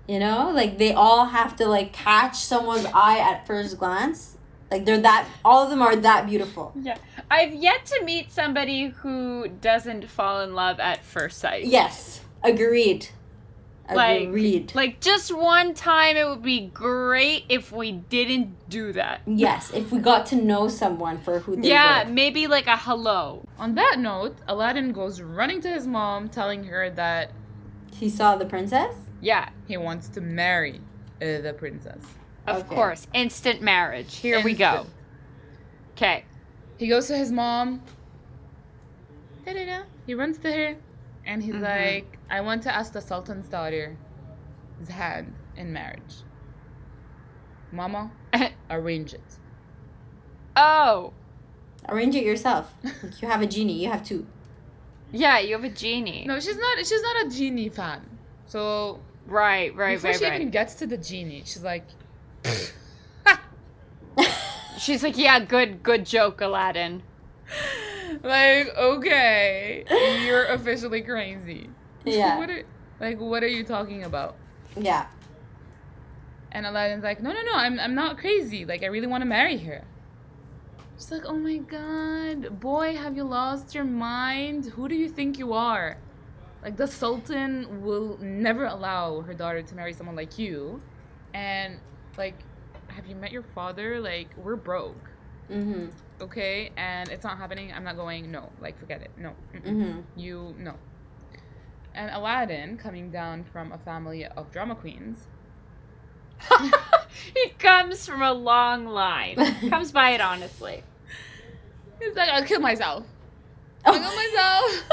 You know, like they all have to like catch someone's eye at first glance. Like all of them are that beautiful. Yeah. I've yet to meet somebody who doesn't fall in love at first sight. Yes. Agreed. Agreed. Like just one time it would be great if we didn't do that. Yes, if we got to know someone for who they were. Yeah, maybe like a hello. On that note, Aladdin goes running to his mom, telling her that he saw the princess? Yeah. He wants to marry the princess. Of course. Instant marriage. Here we go. Okay. He goes to his mom. He runs to her. And he's like, I want to ask the Sultan's daughter his hand in marriage. Mama, arrange it. Oh. Arrange it yourself. You have a genie. You have two. Yeah, you have a genie. No, she's not a genie fan. So Right. Before she even gets to the genie, she's like... She's like, yeah, good joke, Aladdin. Like, okay, you're officially crazy. Yeah. What are you talking about? Yeah. And Aladdin's like, no, I'm not crazy. Like, I really want to marry her. She's like, oh my god, boy, have you lost your mind? Who do you think you are? Like, the Sultan will never allow her daughter to marry someone like you. And, like, have you met your father? Like, we're broke. Mm-hmm. Okay? And it's not happening. I'm not going. No. Like, forget it. No. Mm-hmm. No. And Aladdin, coming down from a family of drama queens. He comes from a long line. Comes by it honestly. He's like, I'll kill myself. I'll kill myself.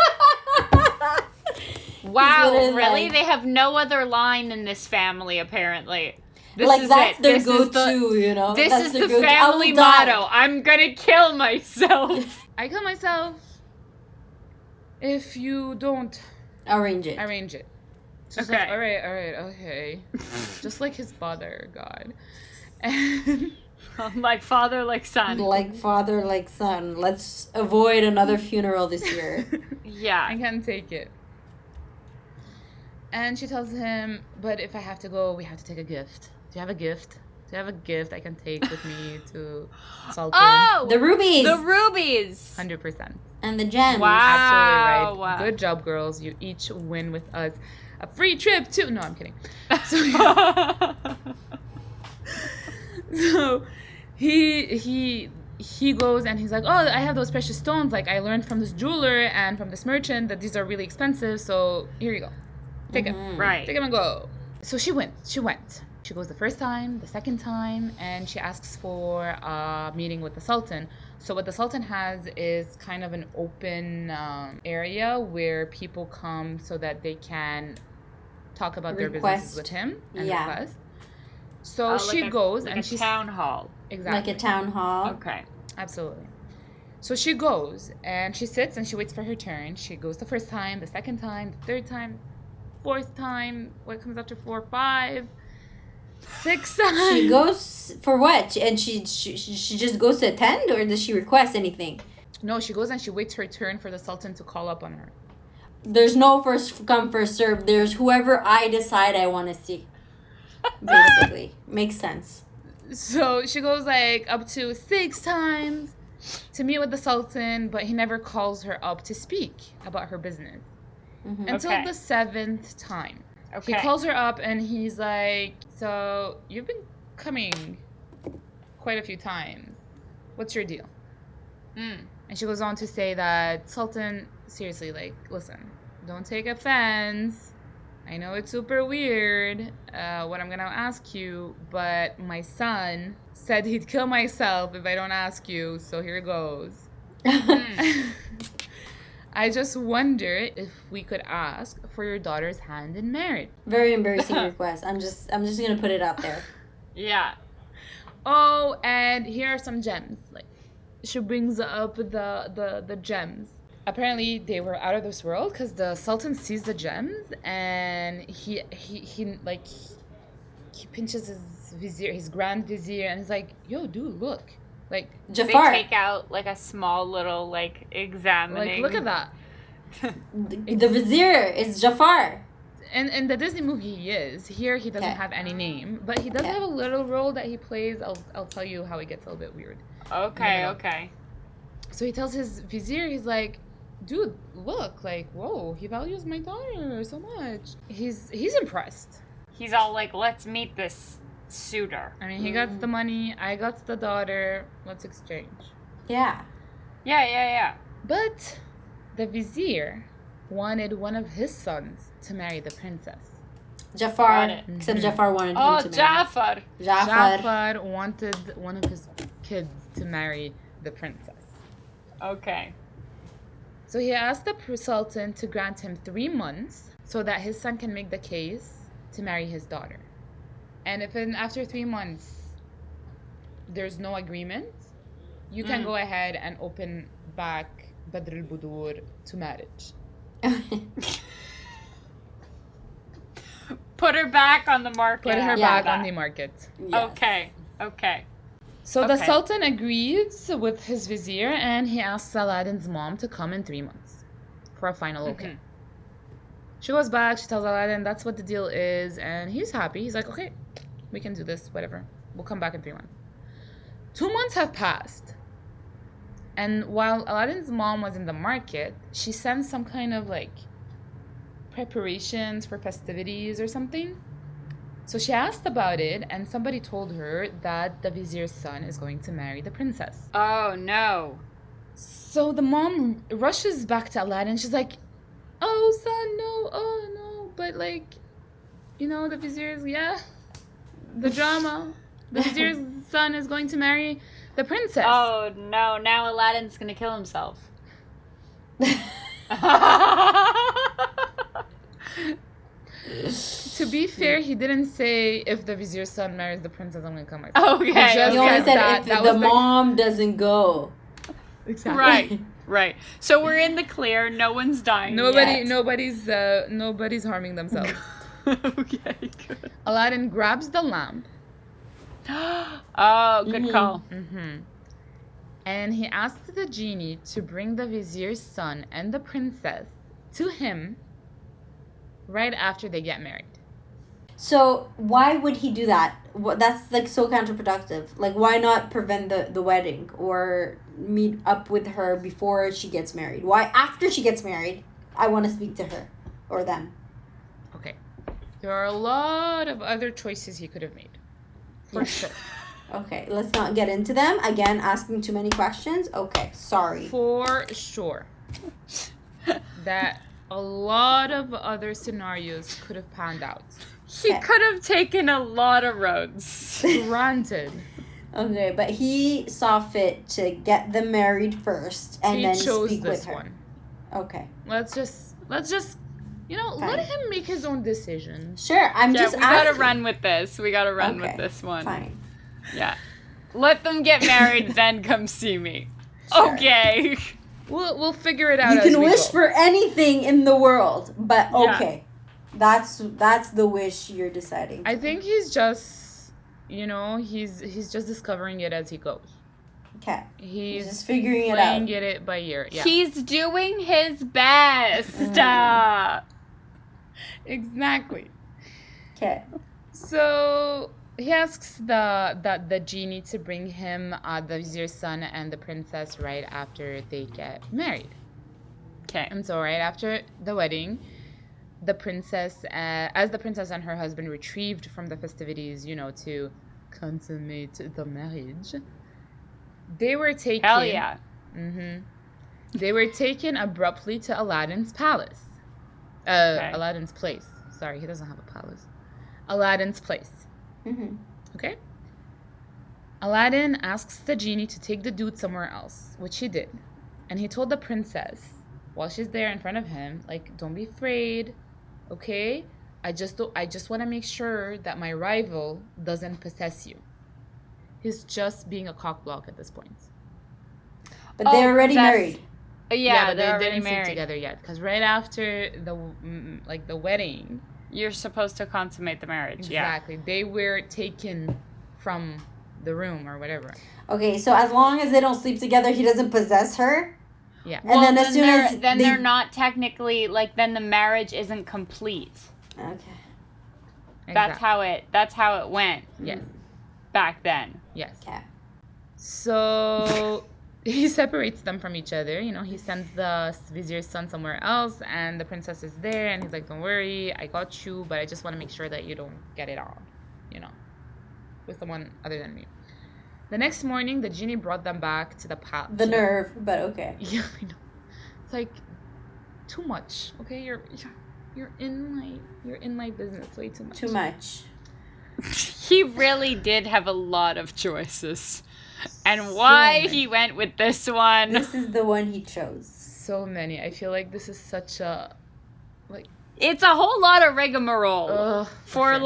Wow, really? They have no other line in this family, apparently. That's their go-to, you know? This that's is the family motto. I'm gonna kill myself. I kill myself if you don't arrange it. Just okay. All right, okay. Just like his father, God. And like father, like son. Like father, like son. Let's avoid another funeral this year. Yeah. I can't take it. And she tells him, but if I have to go, we have to take a gift. Do you have a gift? Do you have a gift I can take with me to Sultan? Oh! The rubies! 100%. And the gems. Wow. Absolutely right. Wow. Good job, girls. You each win with us a free trip to... No, I'm kidding. So he goes and he's like, oh, I have those precious stones. Like, I learned from this jeweler and from this merchant that these are really expensive. So here you go. Take it. Right. Take him and go. So she went. She goes the first time, the second time, and she asks for a meeting with the Sultan. So what the Sultan has is kind of an open area where people come so that they can talk about their businesses with him and request. So she goes and she's... Like a town hall. Exactly. Like a town hall. Okay. Absolutely. So she goes and she sits and she waits for her turn. She goes the first time, the second time, the third time, fourth time. What comes after 4, 5, 6 times? She goes for what? And she just goes to attend, or does she request anything? No, she goes and she waits her turn for the Sultan to call up on her. There's no first come, first serve. There's whoever I decide I want to see. Basically. Makes sense. So she goes like up to 6 times to meet with the Sultan, but he never calls her up to speak about her business. Until the 7th time. Okay. He calls her up and he's like, so you've been coming quite a few times. What's your deal? And she goes on to say that, Sultan, seriously, like, listen, don't take offense. I know it's super weird what I'm going to ask you, but my son said he'd kill myself if I don't ask you, so here goes. I just wonder if we could ask for your daughter's hand in marriage. Very embarrassing request. I'm just gonna put it out there. Yeah. Oh, and here are some gems. Like, she brings up the gems. Apparently, they were out of this world because the Sultan sees the gems and he pinches his vizier, his grand vizier, and he's like, "Yo, dude, look." Like, Jafar. They take out like a small little like examining. Like, look at that. The vizier is Jafar. And in the Disney movie he is. Here he doesn't have any name, but he does have a little role that he plays. I'll tell you how it gets a little bit weird. Okay. So he tells his vizier, he's like, dude, look, like, whoa, he values my daughter so much. He's impressed. He's all like, let's meet this suitor. I mean, he got the money, I got the daughter, let's exchange. Yeah. But the vizier wanted one of his sons to marry the princess. Jafar, except Jafar wanted him to marry. Jafar wanted one of his kids to marry the princess. Okay. So he asked the Sultan to grant him 3 months so that his son can make the case to marry his daughter. And if after 3 months there's no agreement, you can go ahead and open back Badr al-Budur to marriage. Put her back on the market. Put her back on the market. Yes. Okay. So the Sultan agrees with his vizier and he asks Aladdin's mom to come in 3 months for a final okay. She goes back, she tells Aladdin that's what the deal is, and he's happy. He's like, okay, we can do this, whatever. We'll come back in 3 months. 2 months have passed. And while Aladdin's mom was in the market, she sends some kind of like preparations for festivities or something. So she asked about it, and somebody told her that the vizier's son is going to marry the princess. Oh, no. So the mom rushes back to Aladdin. She's like, oh, son, no, oh, no. But, like, you know, the vizier's, the drama. The vizier's son is going to marry the princess. Oh, no. Now Aladdin's going to kill himself. To be fair, he didn't say if the vizier's son marries the princess, I'm gonna come. Okay. He only said if the mom doesn't go. Exactly. Right. So we're in the clear. No one's dying. Nobody's harming themselves. Okay, good. Aladdin grabs the lamp. Oh, good call. Mm-hmm. And he asks the genie to bring the vizier's son and the princess to him right after they get married. So why would he do that? That's like so counterproductive. Like, why not prevent the wedding or meet up with her before she gets married? Why after she gets married, I want to speak to her or them? Okay. There are a lot of other choices he could have made. For sure. Okay, let's not get into them. Again, asking too many questions. Okay, sorry. For sure. That a lot of other scenarios could have panned out. He could have taken a lot of roads. Granted. Okay, but he saw fit to get them married first and then speak with her. One. Okay. Let's just let him make his own decision. Sure, we gotta run with this. We gotta run with this one. Fine. Yeah. Let them get married, then come see me. Sure. Okay. We'll figure it out. You can wish for anything in the world, but okay. Yeah. That's the wish you're deciding. I think he's just he's just discovering it as he goes. Okay. He's just figuring it out. Playing it by ear. Yeah. He's doing his best. Exactly. Okay. So he asks the genie to bring him the vizier's son and the princess right after they get married. Okay. And so right after the wedding, the princess, as the princess and her husband retrieved from the festivities, to consummate the marriage, they were taken. Hell yeah. Mm-hmm. They were taken abruptly to Aladdin's palace. Aladdin's place. Sorry, he doesn't have a palace. Aladdin's place. Mm-hmm. Okay? Aladdin asks the genie to take the dude somewhere else, which he did. And he told the princess, while she's there in front of him, like, don't be afraid, okay? I just want to make sure that my rival doesn't possess you. He's just being a cockblock at this point. But they're already married. Yeah, but they didn't sleep together yet. Because right after the wedding, you're supposed to consummate the marriage. Exactly. Yeah. They were taken from the room or whatever. Okay, so as long as they don't sleep together, he doesn't possess her. Yeah. And then as soon as they're not technically then the marriage isn't complete. Okay. Exactly. That's how it went. Yes. Back then. Yes. Okay. So he separates them from each other. He sends the vizier's son somewhere else, and the princess is there, and he's like, don't worry, I got you, but I just want to make sure that you don't get it on, with someone other than me. The next morning, the genie brought them back to the palace. The nerve, but okay. Yeah, I know. It's like too much. Okay, you're in my business way too much. Too much. He really did have a lot of choices. And why he went with this one. This is the one he chose. So many. I feel like this is such a it's a whole lot of rigmarole for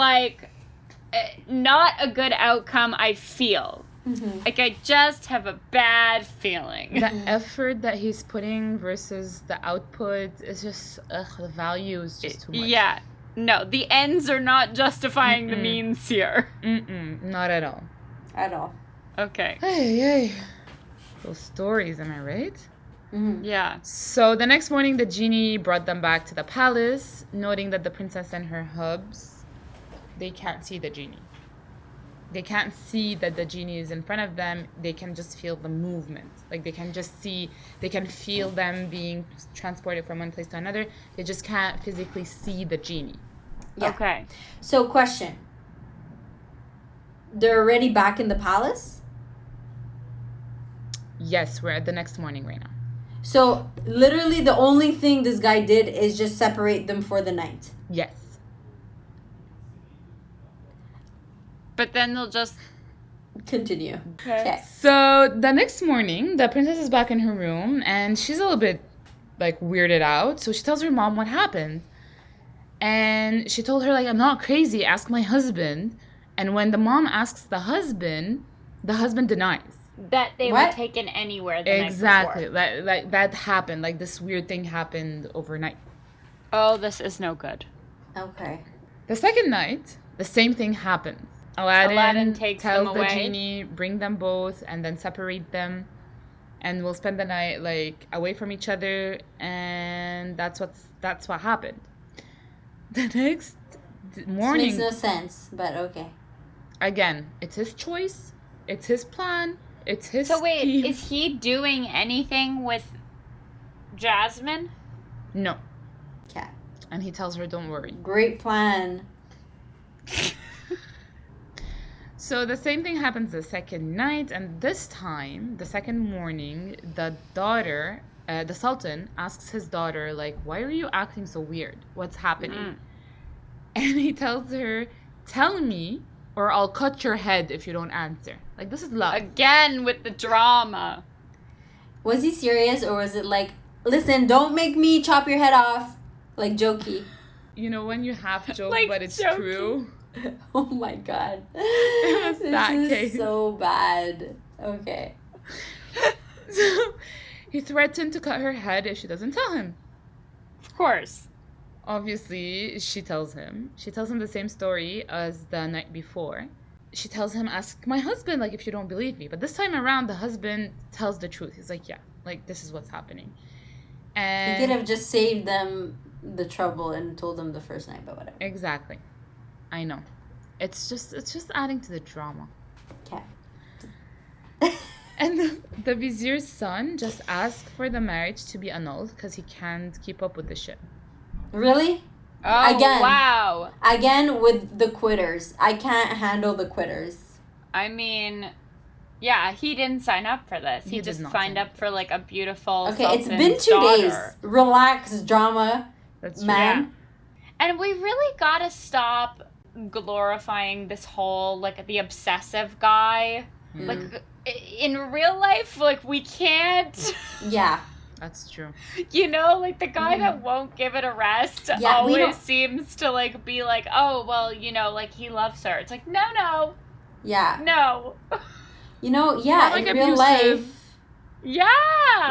not a good outcome, I feel. Mm-hmm. Like, I just have a bad feeling. The effort that he's putting versus the output is just, the value is just too much. Yeah. No, the ends are not justifying the means here. Not at all. At all. Okay. Hey. Those stories, am I right? Mm-hmm. Yeah. So the next morning, the genie brought them back to the palace, noting that the princess and her hubs, they can't see the genie. They can't see that the genie is in front of them. They can just feel the movement. Like, they can feel them being transported from one place to another. They just can't physically see the genie. Yeah. Okay. So, question. They're already back in the palace? Yes, we're at the next morning right now. So, literally the only thing this guy did is just separate them for the night. Yes. But then they'll just continue. Okay. So the next morning, the princess is back in her room, and she's a little bit weirded out. So she tells her mom what happened. And she told her, like, I'm not crazy, ask my husband. And when the mom asks the husband denies. That they were taken anywhere the night before. That happened. Like, this weird thing happened overnight. Oh, this is no good. Okay. The second night, the same thing happens. Aladdin tells the genie, bring them both and then separate them. And we'll spend the night, like, away from each other. And that's what happened. The next morning... This makes no sense, but okay. Again, it's his choice. It's his plan. It's his So wait, scheme. is he doing anything with Jasmine? No. Okay. And he tells her, don't worry. Great plan. So the same thing happens the second night, and this time, the second morning, the Sultan asks his daughter, like, why are you acting so weird? What's happening? And he tells her, tell me, or I'll cut your head if you don't answer. Like, this is love. Again with the drama. Was he serious, or was it like, listen, don't make me chop your head off? Like, jokey. You know, when you half joke, like but it's jokey. true. Oh my god. It was that this case. is so bad. Okay. So he threatened to cut her head if she doesn't tell him. Of course. Obviously, she tells him. She tells him the same story as the night before. She tells him, ask my husband, like, if you don't believe me. But this time around, the husband tells the truth. He's like, yeah, like, this is what's happening. And he could have just saved them the trouble and told them the first night, but whatever. Exactly. I know. It's just adding to the drama. Okay. And the vizier's son just asked for the marriage to be annulled because he can't keep up with the ship. Really? Oh, Again. wow. Again with the quitters. I can't handle the quitters. I mean, yeah, he didn't sign up for this. He just signed up for, like, a beautiful Okay, it's Sultan's been 2 daughter. days. Relax, drama. That's man. Yeah. And we really gotta stop glorifying this whole, like, the obsessive guy. Like, in real life, like, we can't. Yeah. That's true. You know, like, the guy that won't give it a rest always seems to, like, be like, oh, well, you know, like, he loves her. It's like, no. Yeah. No. You know, yeah, like, in real life. Yeah.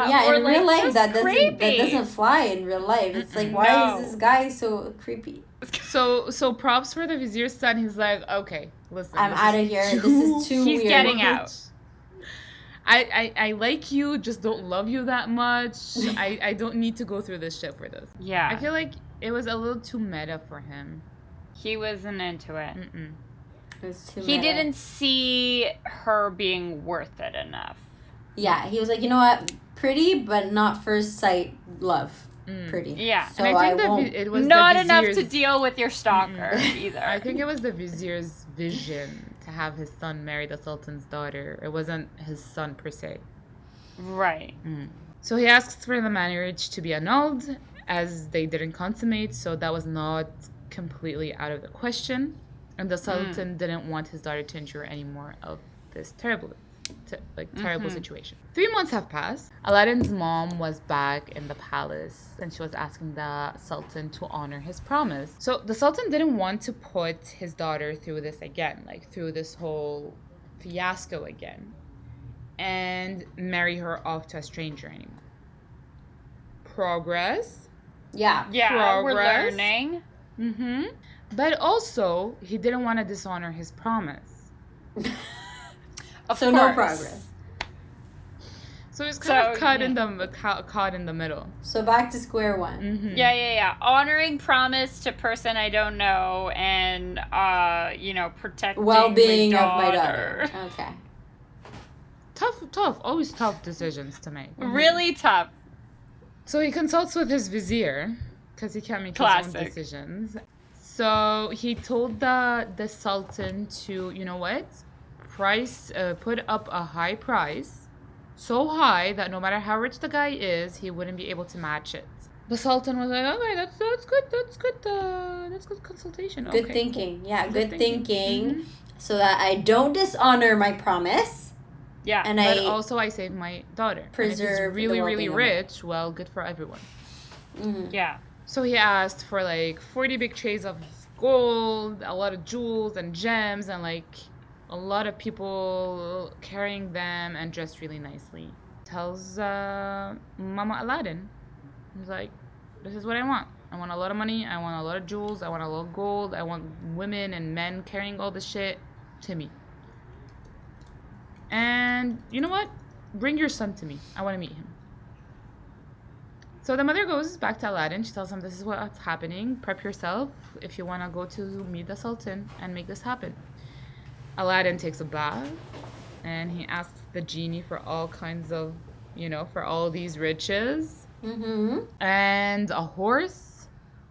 Yeah, or, in like, real life just that creepy. doesn't fly in real life. It's like, why is this guy so creepy? So props for the vizier's son. He's like, okay, listen. I'm out of here. This is too He's weird. getting out. I like you, just don't love you that much. I don't need to go through this shit for this. Yeah. I feel like it was a little too meta for him. He wasn't into it. Mm-mm. It was too He meta. didn't see her being worth it enough. Yeah, he was like, you know what? Pretty, but not first sight love. Pretty. Yeah. So and I think won't. it was Not the enough vizier's, to deal with your stalker either. I think it was the vizier's vision to have his son marry the sultan's daughter. It wasn't his son per se. Right. So he asks for the marriage to be annulled as they didn't consummate, so that was not completely out of the question. And the sultan didn't want his daughter to endure any more of this terrible situation. 3 months have passed. Aladdin's mom was back in the palace and she was asking the sultan to honor his promise. So the sultan didn't want to put his daughter through this again, like through this whole fiasco again, and marry her off to a stranger anymore. Progress. Yeah. Yeah, we're Progress. learning. But also, he didn't want to dishonor his promise. Of So course. no progress. So he's kind of caught in the middle. So back to square one. Yeah. Honoring promise to person I don't know and, protecting Well-being my of my daughter. Okay. Tough. Always tough decisions to make. Really tough. So he consults with his vizier because he can't make his own decisions. So he told the sultan to, you know what, put up a high price, so high that no matter how rich the guy is, he wouldn't be able to match it. The sultan was like, okay, that's good consultation. Good okay, thinking. cool. Yeah, good thinking. So that I don't dishonor my promise. Yeah. And But also I save my daughter. preserve and if he's really, the really well-being of it. rich, well, good for everyone. Yeah. So he asked for like 40 big trays of gold, a lot of jewels and gems, and like a lot of people carrying them and dressed really nicely. Tells Mama Aladdin, he's like, this is what I want. I want a lot of money, I want a lot of jewels, I want a lot of gold, I want women and men carrying all the shit to me. And you know what? Bring your son to me. I want to meet him. So the mother goes back to Aladdin. She tells him, this is what's happening. Prep yourself if you want to go to meet the Sultan and make this happen. Aladdin takes a bath and he asks the genie for all kinds of, for all these riches. Mm-hmm. And a horse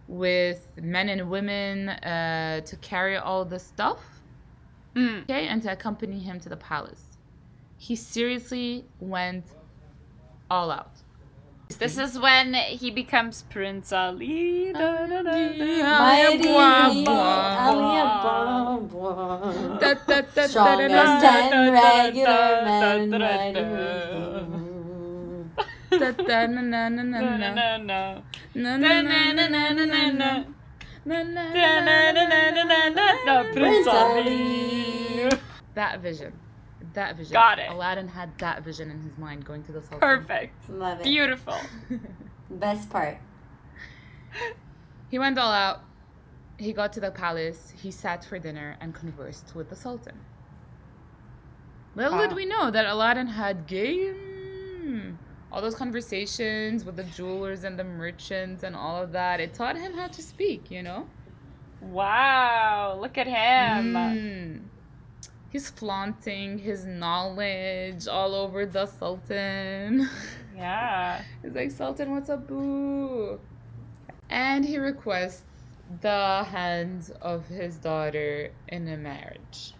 with men and women to carry all the stuff. Okay, and to accompany him to the palace. He seriously went all out. This is when he becomes Prince Ali. Strongest 10 regular men. Prince Ali. That vision. Got it. Aladdin had that vision in his mind going to the Sultan. Perfect. Love it. Beautiful. Best part. He went all out. He got to the palace. He sat for dinner and conversed with the Sultan. Little did we know that Aladdin had all those conversations with the jewelers and the merchants and all of that. It taught him how to speak, Wow. Look at him. He's flaunting his knowledge all over the Sultan. Yeah. He's like, Sultan, what's up, boo? And he requests the hand of his daughter in a marriage.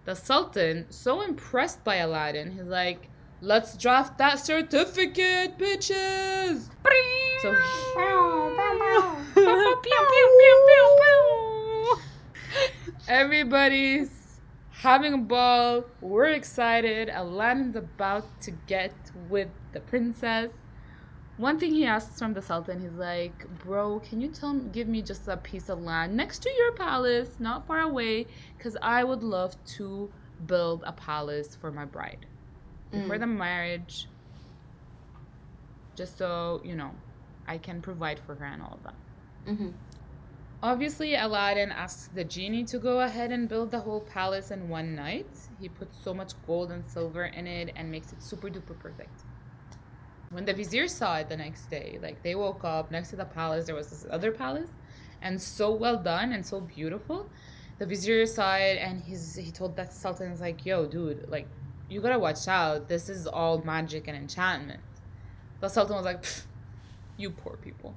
The Sultan, so impressed by Aladdin, he's like, let's draft that certificate, bitches! So everybody's having a ball. We're excited. Aladdin's about to get with the princess. One thing he asks from the Sultan, he's like, bro, can you give me just a piece of land next to your palace, not far away, because I would love to build a palace for my bride before the marriage, just so, I can provide for her and all of that. Mm-hmm. Obviously, Aladdin asks the genie to go ahead and build the whole palace in one night. He puts so much gold and silver in it and makes it super duper perfect. When the vizier saw it the next day, they woke up next to the palace, there was this other palace, and so well done and so beautiful. The vizier saw it and he told that Sultan, he's like, yo, dude, you gotta watch out. This is all magic and enchantment. The Sultan was like, you poor people.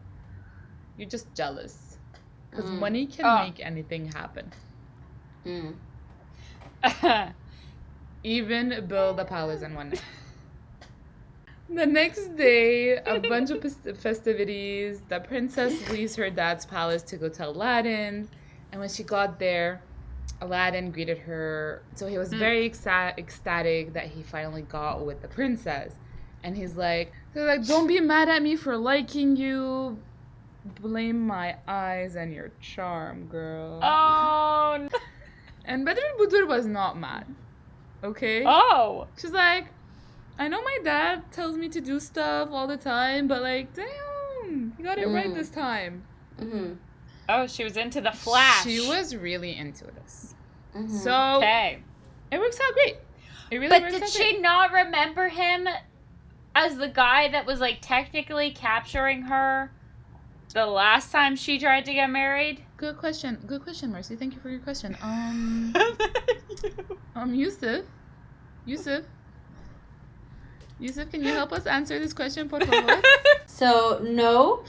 You're just jealous. Because money can make anything happen. Even build a palace in one night. The next day, a bunch of festivities. The princess leaves her dad's palace to go to Aladdin. And when she got there, Aladdin greeted her. So he was very ecstatic that he finally got with the princess. And he's like, don't be mad at me for liking you. Blame my eyes and your charm, girl. Oh, no. And Badr Budur was not mad. Okay? Oh. She's like, I know my dad tells me to do stuff all the time, but damn, you got it right this time. Mm-hmm. Oh, she was into the flash. She was really into this. Mm-hmm. So, it works out great. It really but works did out she great. not remember him as the guy that was technically capturing her the last time she tried to get married? Good question, Marcy. Thank you for your question. Yusuf, can you help us answer this question, por favor? So, no.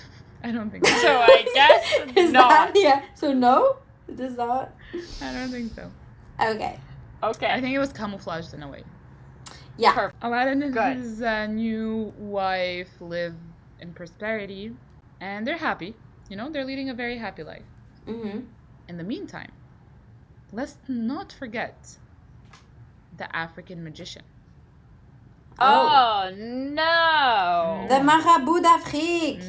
I don't think so. So I guess Is not. So no? It does not? I don't think so. Okay. I think it was camouflaged in a way. Yeah. Perfect. Aladdin and his new wife live in prosperity, and they're happy. They're leading a very happy life. Mm-hmm. In the meantime, let's not forget the African magician. Oh, no. The Marabout d'Afrique.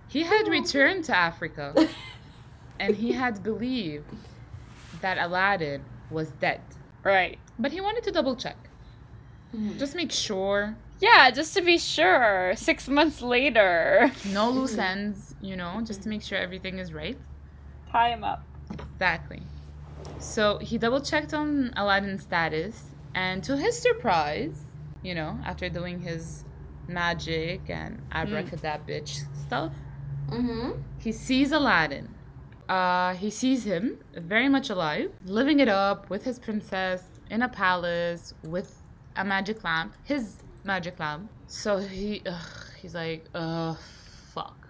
He had returned to Africa, and he had believed that Aladdin was dead. Right. But he wanted to double check. Just make sure. Yeah, just to be sure. 6 months later. No loose ends, just to make sure everything is right. Tie him up. Exactly. So he double checked on Aladdin's status, and to his surprise, after doing his magic and abracadabra bitch stuff, he sees Aladdin. He sees him very much alive, living it up with his princess in a palace with a magic lamp, his magic lamp. So he's like, fuck.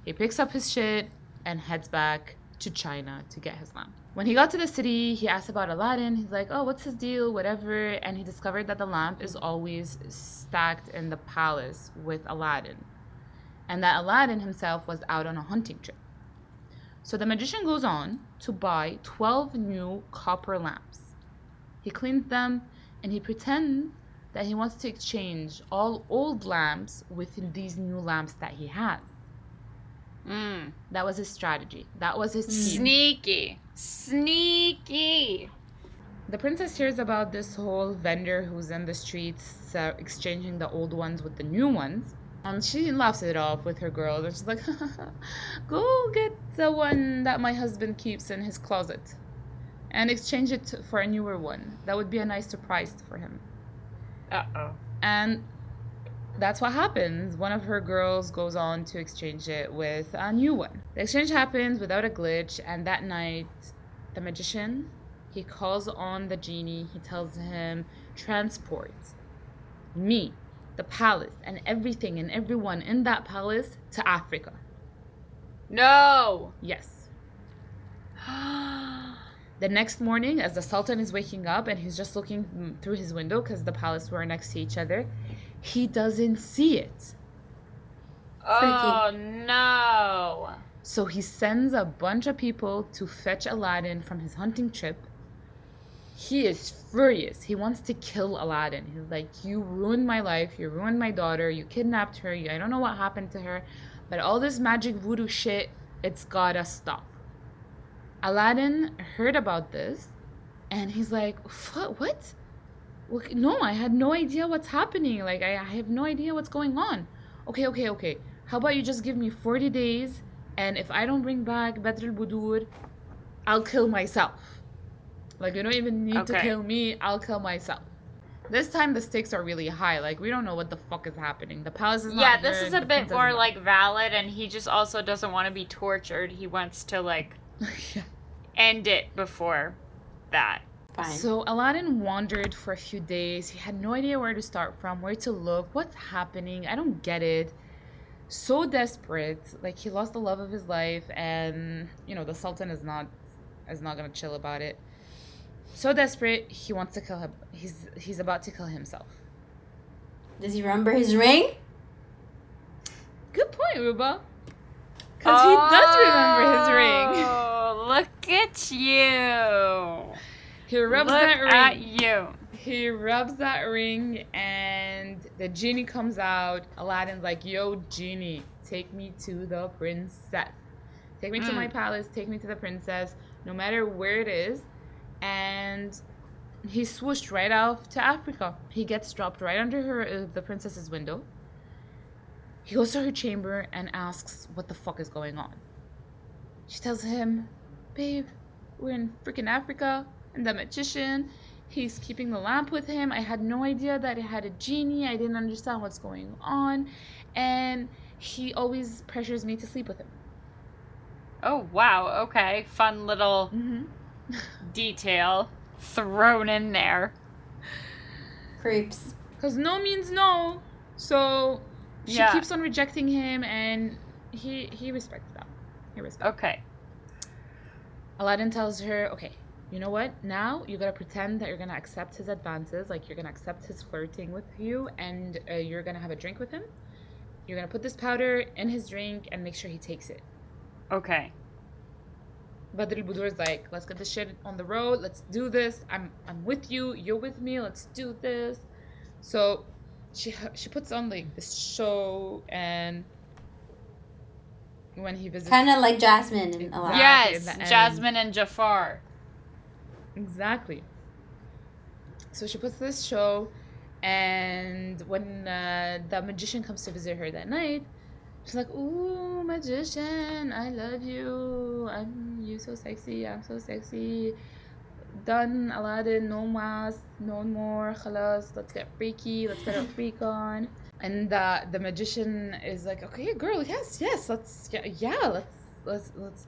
He picks up his shit and heads back to China to get his lamp. When he got to the city, he asked about Aladdin. He's like, oh, what's his deal, whatever. And he discovered that the lamp is always stacked in the palace with Aladdin. And that Aladdin himself was out on a hunting trip. So the magician goes on to buy 12 new copper lamps. He cleans them and he pretends that he wants to exchange all old lamps with these new lamps that he has. That was his strategy. That was his scheme. Sneaky. The princess hears about this whole vendor who's in the streets exchanging the old ones with the new ones. And she laughs it off with her girls. And she's like, go get the one that my husband keeps in his closet and exchange it for a newer one. That would be a nice surprise for him. Uh-oh. And that's what happens. One of her girls goes on to exchange it with a new one. The exchange happens without a glitch, and that night, the magician, he calls on the genie. He tells him, transport me, the palace, and everything and everyone in that palace to Africa. No! Yes. The next morning, as the Sultan is waking up and he's just looking through his window because the palace were next to each other, he doesn't see it. Oh, no. So he sends a bunch of people to fetch Aladdin from his hunting trip. He is furious. He wants to kill Aladdin. He's like, you ruined my life. You ruined my daughter. You kidnapped her. I don't know what happened to her. But all this magic voodoo shit, it's gotta stop. Aladdin heard about this, and he's like, what? No, I had no idea what's happening. Like, I have no idea what's going on. Okay. How about you just give me 40 days, and if I don't bring back Badr al-Budur, I'll kill myself. Like, you don't even need to kill me. I'll kill myself. This time, the stakes are really high. Like, we don't know what the fuck is happening. The palace is not Yeah, this is a bit more, like, valid, and he just also doesn't want to be tortured. He wants to, like... end it before that. Fine. So Aladdin wandered for a few days. He had no idea where to start from, where to look, what's happening. I don't get it. So desperate. Like, he lost the love of his life, and the Sultan is not gonna chill about it. So desperate, he wants to kill him. He's about to kill himself. Does he remember his ring? Good point, Ruba. Because he does remember his ring. Oh, look at you. He rubs look that ring. at you. He rubs that ring, and the genie comes out. Aladdin's like, yo, genie, take me to the princess. Take me to my palace. Take me to the princess, no matter where it is. And he swooshed right off to Africa. He gets dropped right under the princess's window. He goes to her chamber and asks what the fuck is going on. She tells him, babe, we're in freaking Africa, and the magician, he's keeping the lamp with him. I had no idea that it had a genie. I didn't understand what's going on. And he always pressures me to sleep with him. Oh, wow. Okay. Fun little detail thrown in there. Creeps. Because no means no. So she keeps on rejecting him, and he respects that. Okay. Aladdin tells her, okay, you know what? Now you gotta pretend that you're gonna accept his advances, like you're gonna accept his flirting with you, and you're gonna have a drink with him. You're gonna put this powder in his drink and make sure he takes it. Okay. Badr al-Budur is like, let's get this shit on the road. Let's do this. I'm with you. You're with me. Let's do this. So she puts on like this show, and when he visits. Kind of like Jasmine in Aladdin. Yes, Jasmine and Jafar. Exactly. So she puts this show, and when the magician comes to visit her that night, she's like, "Ooh, magician, I love you. You so sexy. I'm so sexy. Done, Aladdin. No mask, no more. Khalas. Let's get freaky. Let's get our freak on." And the magician is like, "Okay, girl. Yes. Let's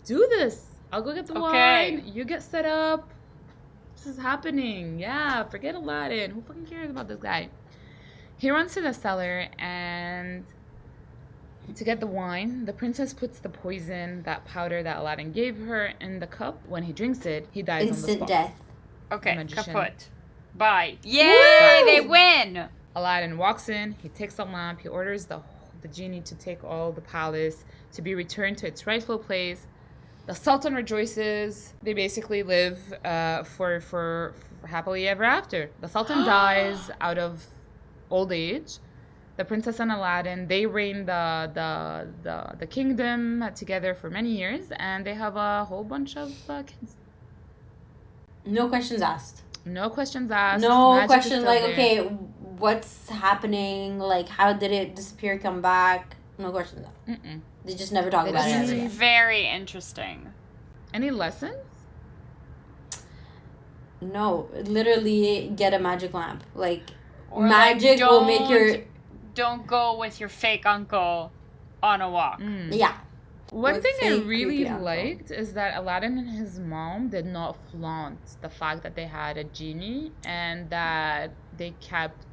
do this. I'll go get the wine. You get set up. This is happening. Yeah. Forget Aladdin. Who fucking cares about this guy?" He runs to the cellar, and to get the wine, the princess puts the poison, that powder that Aladdin gave her, in the cup. When he drinks it, he dies on the spot. Instant death. Okay, kaput. Bye. Yay, they win! Aladdin walks in, he takes the lamp, he orders the genie to take all the palace to be returned to its rightful place. The Sultan rejoices. They basically live for happily ever after. The Sultan dies out of old age. The princess and Aladdin, they reign the kingdom together for many years, and they have a whole bunch of kids. No questions asked. No questions asked. No question like, okay, what's happening? Like, how did it disappear, come back? No questions asked. They just never talk about it. This is very interesting. Any lessons? No, literally get a magic lamp. Like, or magic like, will make your... Don't go with your fake uncle on a walk. Yeah. One thing I really liked is that Aladdin and his mom did not flaunt the fact that they had a genie, and that they kept,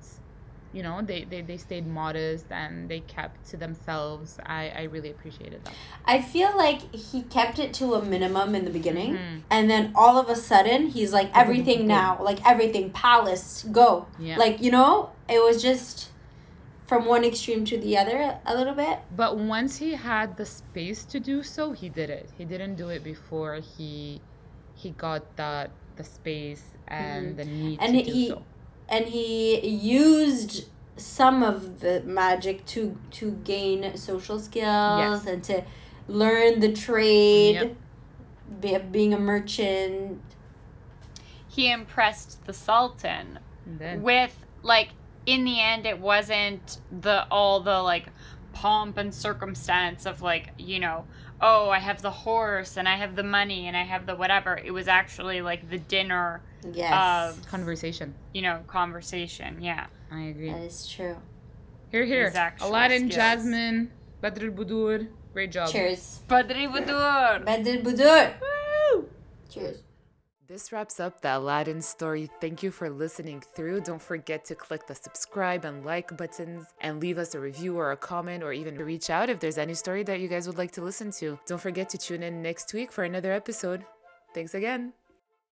they stayed modest and they kept to themselves. I really appreciated that. I feel like he kept it to a minimum in the beginning, and then all of a sudden he's like, everything now, like everything, palace, go. Yeah. Like, it was just from one extreme to the other a little bit. But once he had the space to do so, he did it. He didn't do it before he got the space and the need to do so. And he used some of the magic to gain social skills and to learn the trade of being a merchant. He impressed the Sultan with, like, in the end, it wasn't all the pomp and circumstance of I have the horse and I have the money and I have the whatever. It was actually the dinner of conversation. Conversation. Yeah, I agree. That is true. Here. Aladdin, Jasmine, Badr al-Budur. Great job. Cheers. Badr al-Budur. Badr al-Budur. Woo! Cheers. This wraps up the Aladdin story. Thank you for listening through. Don't forget to click the subscribe and like buttons and leave us a review or a comment, or even reach out if there's any story that you guys would like to listen to. Don't forget to tune in next week for another episode. Thanks again.